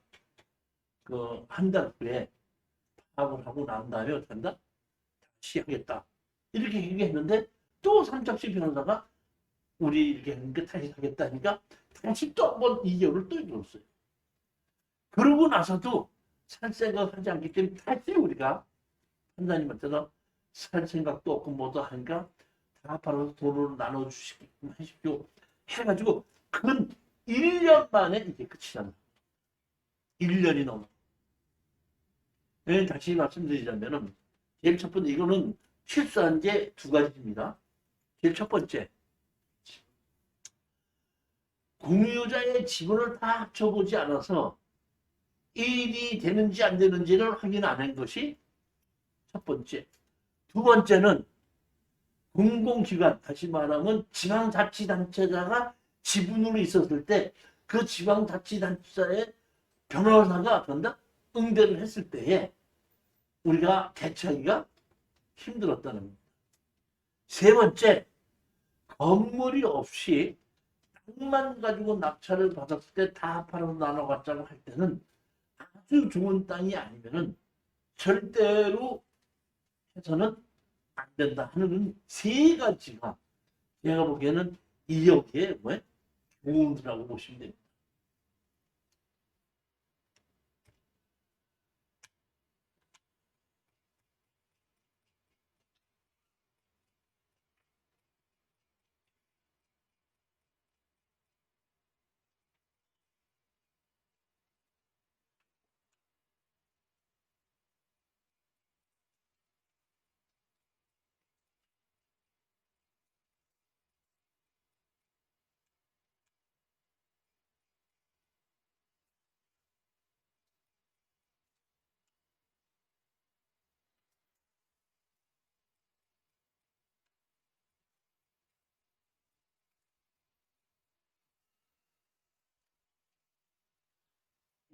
그 한 달 후에 파악을 하고 난 다음에 어떻게 한다? 다시 하겠다. 이렇게 얘기했는데 또 삼척시 변호사가 우리 이렇게 했는데 다시 하겠다니까 다시 또 한 번 2개월을 또 이뤘어요. 그러고 나서도 살 생각하지 않기 때문에 다시 우리가 판사님한테서 살 생각도 없고 뭐도 하니까 다 바로 돈을 나눠주시게끔 하십시오. 해가지고 근 1년 만에 이게 끝이 납니다. 1년이 넘어. 다시 말씀드리자면은 제일 첫 번째 이거는 실수한 게 두 가지입니다. 제일 첫 번째 공유자의 지분을 다 합쳐보지 않아서 일이 되는지 안 되는지를 확인 안 한 것이 첫 번째. 두 번째는 공공기관, 다시 말하면 지방자치단체자가 지분으로 있었을 때 그 지방자치단체자의 변호사가 그런다 응대를 했을 때에 우리가 대처하기가 힘들었다는 겁니다. 세 번째, 건물이 없이 땅만 가지고 낙찰을 받았을 때 다 팔아서 나눠 갖자고 할 때는 아주 좋은 땅이 아니면은 절대로 해서는 안 된다 하는 세 가지가 제가 보기에는 이역의 뭐에 교훈이라고 보시면 됩니다.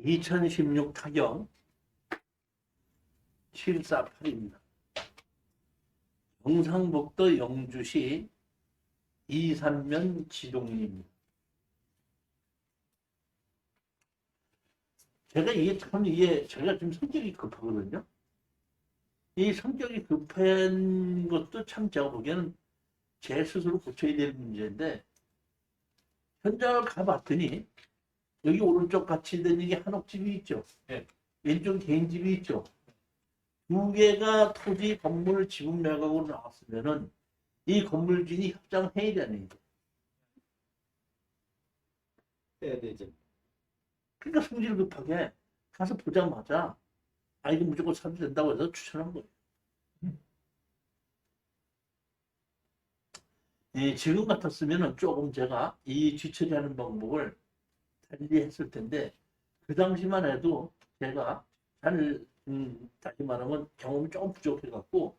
(2016) 타경 748입니다. 경상북도 영주시 이산면 지동리입니다. 제가 좀 성격이 급하거든요. 이 성격이 급한 것도 참 제가 보기에는 제 스스로 고쳐야 될 문제인데, 현장을 가봤더니 여기 오른쪽 같이 된 게 한옥집이 있죠. 네. 왼쪽 개인집이 있죠. 두 개가 토지 건물 지분 매각으로 나왔으면은 이 건물주인이 협상해야 되는 거예요. 해야 되죠. 그러니까 성질 급하게 가서 보자마자 이거 무조건 사도 된다고 해서 추천한 거예요. 지금 같았으면 조금 제가 이 뒤처리하는 방법을 달리 했을 텐데, 그 당시만 해도 제가 다시 말하면 경험이 조금 부족해갖고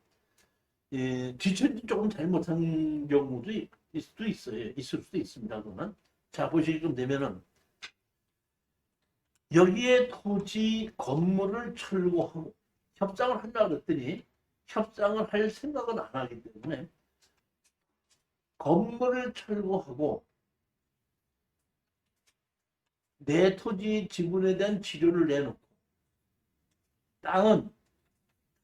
뒤처리 조금 잘못한 경우도 있을 수도 있습니다. 그거는. 자, 보시게끔 되면은 여기에 토지 건물을 철거하고 협상을 한다고 그랬더니 협상을 할 생각은 안 하기 때문에 건물을 철거하고 내 토지 지분에 대한 지료를 내놓고 땅은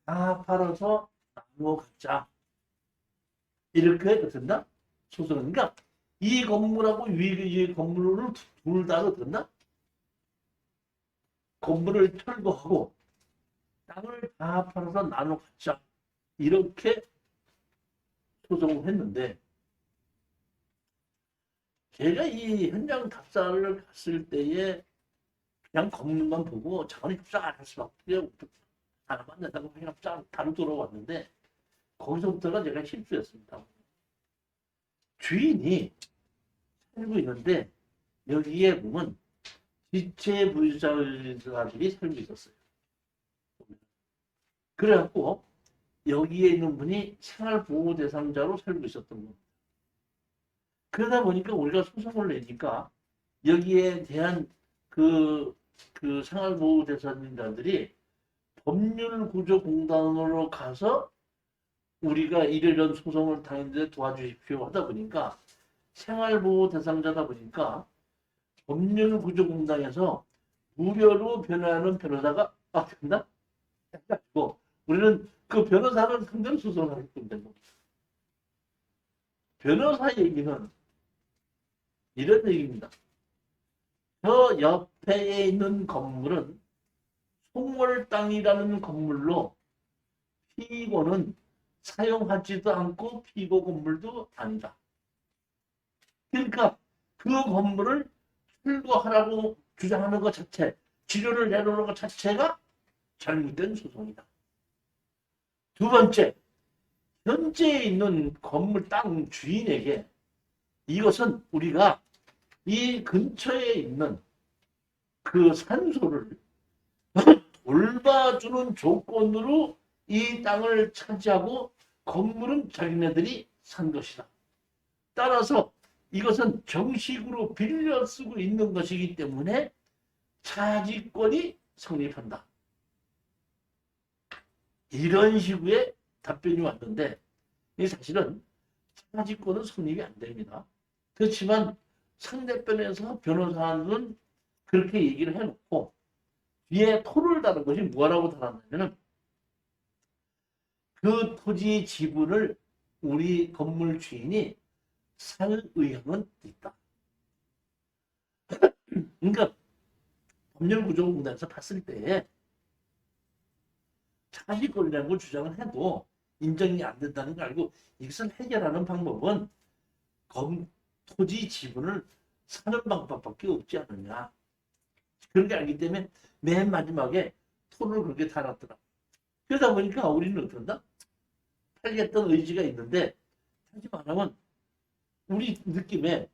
다 팔아서 나누어 갖자. 이렇게 된다? 소설은. 그러니까 이 건물하고 이 건물을 둘 다로 된다? 건물을 철거하고 땅을 다 팔아서 나눠 갖자. 이렇게 소송을 했는데, 제가 이 현장 답사를 갔을 때에 그냥 건물만 보고 자원이 협상 안 할 수밖에 안 만난다고 그냥 협상 다루 돌아왔는데, 거기서부터가 제가 실수였습니다. 주인이 살고 있는데 여기에 보면 지체 부유자들이 살고 있었어요. 그래갖고 여기에 있는 분이 생활보호 대상자로 살고 있었던 겁니다. 그러다 보니까 우리가 소송을 내니까 여기에 대한 그 생활보호 대상자들이 법률구조공단으로 가서 우리가 이런 소송을 당했는데 도와주십시오 하다 보니까, 생활보호 대상자다 보니까 법률구조공단에서 무료로 변호하는 변호사가 된다? 해가지고 우리는 그 변호사를 상대로 소송을 하게끔 된 겁니다. 변호사 얘기는 이런 얘기입니다. 저 옆에 있는 건물은 송월 땅이라는 건물로 피고는 사용하지도 않고 피고 건물도 아니다. 그러니까 그 건물을 철거하라고 주장하는 것 자체, 지료를 내놓는 것 자체가 잘못된 소송이다. 두 번째, 현재 있는 건물 땅 주인에게 이것은 우리가 이 근처에 있는 그 산소를 돌봐주는 조건으로 이 땅을 차지하고 건물은 자기네들이 산 것이다. 따라서 이것은 정식으로 빌려 쓰고 있는 것이기 때문에 차지권이 성립한다. 이런 식의 답변이 왔는데 사실은 차지권은 성립이 안 됩니다. 그렇지만 상대편에서 변호사는 그렇게 얘기를 해놓고 뒤에 토를 다는 것이 뭐라고 달았냐면 그 토지 지분을 우리 건물 주인이 살 의향은 있다. 그러니까 법률구조공단에서 봤을 때 차지권이라고 주장을 해도 인정이 안 된다는 걸 알고 이것을 해결하는 방법은 토지 지분을 사는 방법밖에 없지 않느냐. 그런 게 알기 때문에 맨 마지막에 토를 그렇게 달았더라. 그러다 보니까 우리는 어떤다? 팔겠다는 의지가 있는데 하지 말라면 우리 느낌에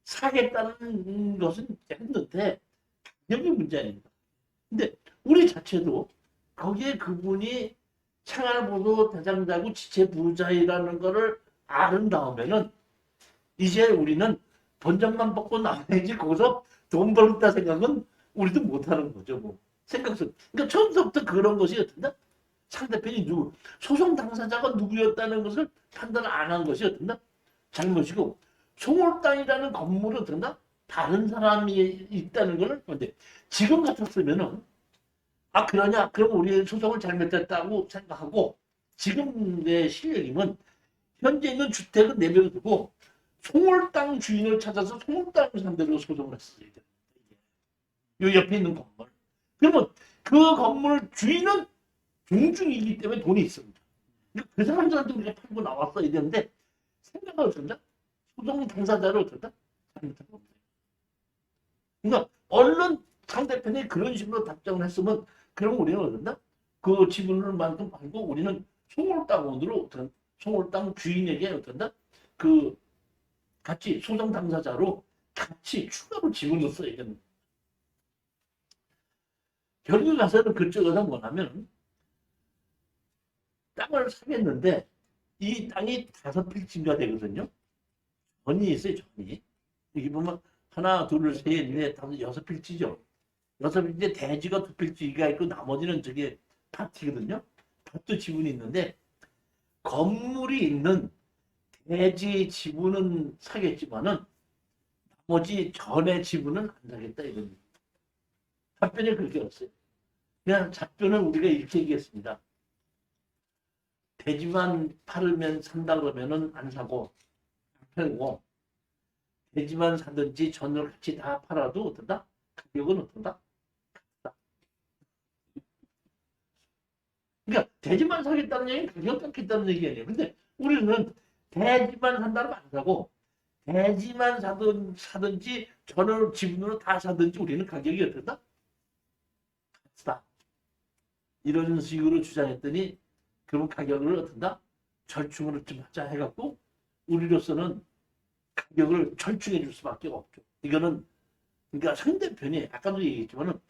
사겠다는 것은 했는데 가격이 문제 아닙니다. 근데 우리 자체도 거기에 그분이 생활보도 대장자고 지체부자이라는 거를 아는 다음에는 이제 우리는 본전만 받고 나와야지 거기서 돈 벌었다 생각은 우리도 못하는 거죠. 뭐 생각은. 그러니까 처음부터 그런 것이 어떤다? 상대편이 누구, 소송 당사자가 누구였다는 것을 판단을 안 한 것이 어떤다? 잘못이고 송월땅이라는 건물은 어떤다? 다른 사람이 있다는 걸 근데 지금 같았으면은 아 그러냐? 그럼 우리 소송을 잘못했다고 생각하고 지금의 실력이면 현재 있는 주택은 내버려두고 송월땅 주인을 찾아서 송월땅 상대로 소송을 했어요. 요 옆에 있는 건물. 그러면 그 건물 주인은 종중이기 때문에 돈이 있습니다. 그러니까 그 사람들한테 우리가 팔고 나왔어야 되는데 생각을 어쩐다? 소송 당사자를 어쩐다? 잘못한 겁니다. 그러니까 얼른 상대편이 그런 식으로 답장을 했으면 그럼 우리는 어쩐다? 그 지분을 만큼 팔고 우리는 송월땅원으로 어떤 송월땅 주인에게 어쩐다? 그 같이 소송 당사자로 같이 추가로 지분을 써야 됩니다. 결국 가서는 그쪽에서 뭐냐면 땅을 사겠는데 이 땅이 5필지가 되거든요. 전이 있어요, 전이. 여기 보면 하나, 둘, 셋, 넷, 다섯, 6필지죠. 6필지인데 대지가 2필지가 있고 나머지는 저게 밭이거든요. 밭도 지분이 있는데 건물이 있는 대지 지분은 사겠지만은 나머지 전의 지분은 안 사겠다 이겁니다. 답변이 그렇게 없어요. 그냥 답변은 우리가 이렇게 얘기했습니다. 대지만 팔으면 산다 그러면은 안 사고 안 팔고 대지만 사든지 전을 같이 다 팔아도 어떤다? 가격은 어떤다? 같다. 그러니까 대지만 사겠다는 얘기는 가격 깎겠다는 얘기 아니에요. 근데 우리는 대지만 산다면 안 사고 대지만 사든지 전을 지분으로 다 사든지 우리는 가격이 어떤다? 같다. 이런 식으로 주장했더니 그럼 가격을 어떤다? 절충을 좀 하자 해갖고 우리로서는 가격을 절충해 줄 수밖에 없죠. 이거는 그러니까 상대편이 아까도 얘기했지만은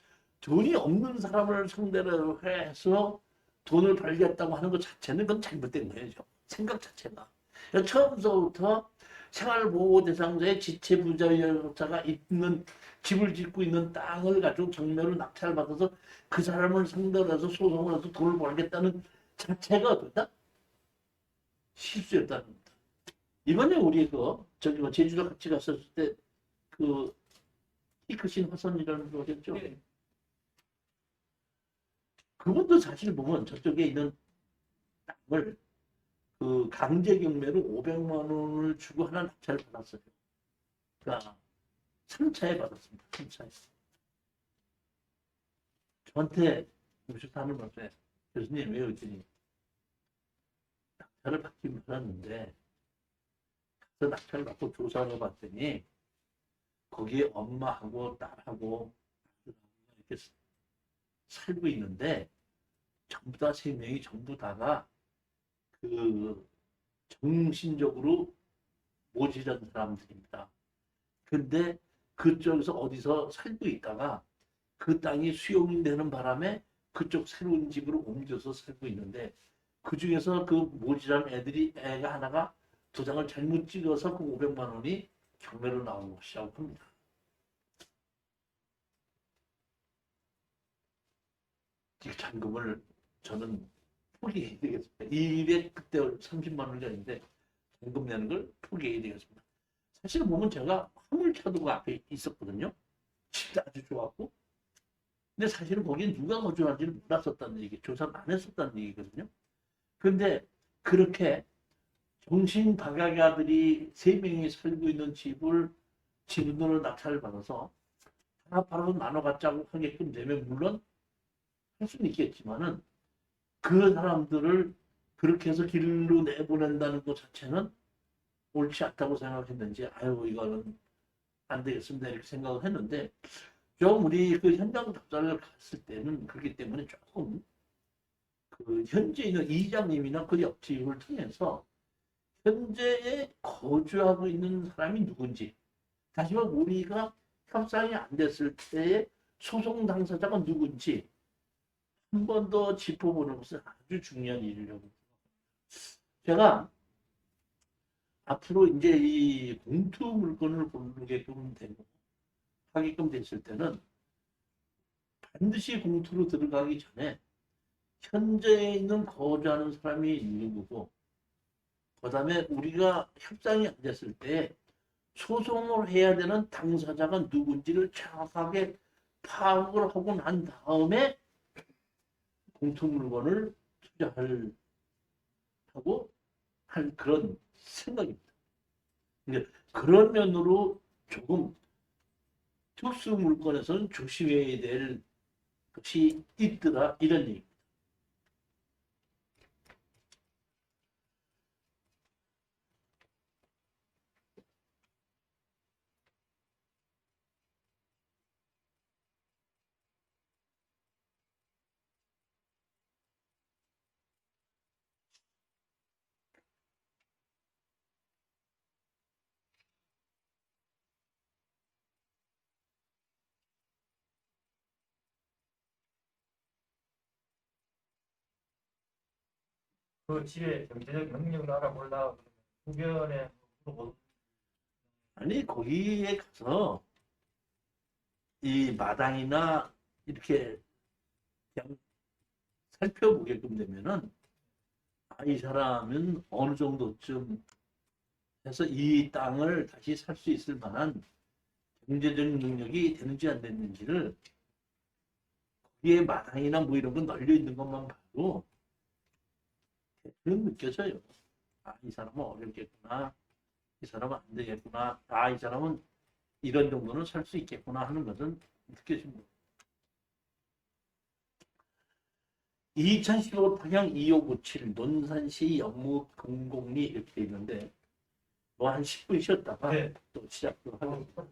돈이 없는 사람을 상대로 해서 돈을 벌겠다고 하는 것 자체는 그건 잘못된 거예요. 생각 자체가. 그러니까 처음부터 생활보호 대상자의 지체부자가 있는 집을 짓고 있는 땅을 가지고 경매로 낙찰을 받아서 그 사람을 상대로 해서 소송을 해서 돈을 벌겠다는 자체가 어떻다? 실수였다는 겁니다. 이번에 우리 제주도 같이 갔었을 때 키 크신 화선이라는 거겠죠. 네. 그분도 사실 보면 저쪽에 있는 땅을 강제 경매로 500만 원을 주고 하나 낙찰을 받았어요. 그러니까 3차에 받았습니다. 3차에. 저한테 오셨다는 말에 교수님 왜 그랬더니 낙찰을 받긴 받았는데 가서 낙찰을 받고 조사를 해봤더니 거기에 엄마하고 딸하고 이렇게 살고 있는데 전부 다 세 명이 전부 다가 그 정신적으로 모질한 사람들입니다. 근데 그쪽에서 어디서 살고 있다가 그 땅이 수용되는 바람에 그쪽 새로운 집으로 옮겨서 살고 있는데 그 중에서 그 모질한 애가 하나가 도장을 잘못 찍어서 그 500만 원이 경매로 나온 것이라고 합니다. 이 잔금을 저는 포기해야 되겠습니다. 200 그때 30만 원이 아닌데 잔금 내는 걸 포기해야 되겠습니다. 사실 보면 제가 화물차도가 앞에 있었거든요. 집도 아주 좋았고. 근데 사실은 거기에 누가 거주하는지를 몰랐었다는 얘기, 조사를 안 했었다는 얘기거든요. 근데 그렇게 정신박약아들이 3명이 살고 있는 집을 지분으로 낙찰을 받아서 하나파로 나눠 갖자고 하게끔 되면 물론 할 수는 있겠지만은 그 사람들을 그렇게 해서 길로 내보낸다는 것 자체는 옳지 않다고 생각했는지 아유 이거는 안 되겠습니다 이렇게 생각을 했는데 좀 우리 그 현장 답사를 갔을 때는 그렇기 때문에 조금 그 현재 있는 이장님이나 그 옆집을 통해서 현재에 거주하고 있는 사람이 누군지 다시 말해 우리가 협상이 안 됐을 때의 소송 당사자가 누군지 한 번 더 짚어보는 것은 아주 중요한 일이라고. 제가 앞으로 이제 이 공투 물건을 고르게끔 되고 하게끔 됐을 때는 반드시 공투로 들어가기 전에 현재에 있는 거주하는 사람이 누구고 그 다음에 우리가 협상이 안 됐을 때 소송을 해야 되는 당사자가 누군지를 정확하게 파악을 하고 난 다음에 공투 물건을 투자하고 할 그런 생각입니다. 근데 그런 면으로 조금 특수 물건에서는 조심해야 될 것이 있더라 이런 얘기입니다. 그 집의 경제적 능력을 알아보려고 주변에 물어보고 아니 거기에 가서 이 마당이나 이렇게 그냥 살펴보게끔 되면은 이 사람은 어느 정도쯤 해서 이 땅을 다시 살 수 있을 만한 경제적 능력이 되는지 안 되는지를 거기에 마당이나 뭐 이런 건 널려 있는 것만 봐도 대충 느껴져요. 이 사람은 어렵겠구나. 이 사람은 안 되겠구나. 이 사람은 이런 정도는 살 수 있겠구나 하는 것은 느껴집니다. 2015 타경 2597 논산시 영무 공공리 이렇게 돼 있는데 뭐 한 10분 쉬었다가 네. 또 시작도 하겠습니다.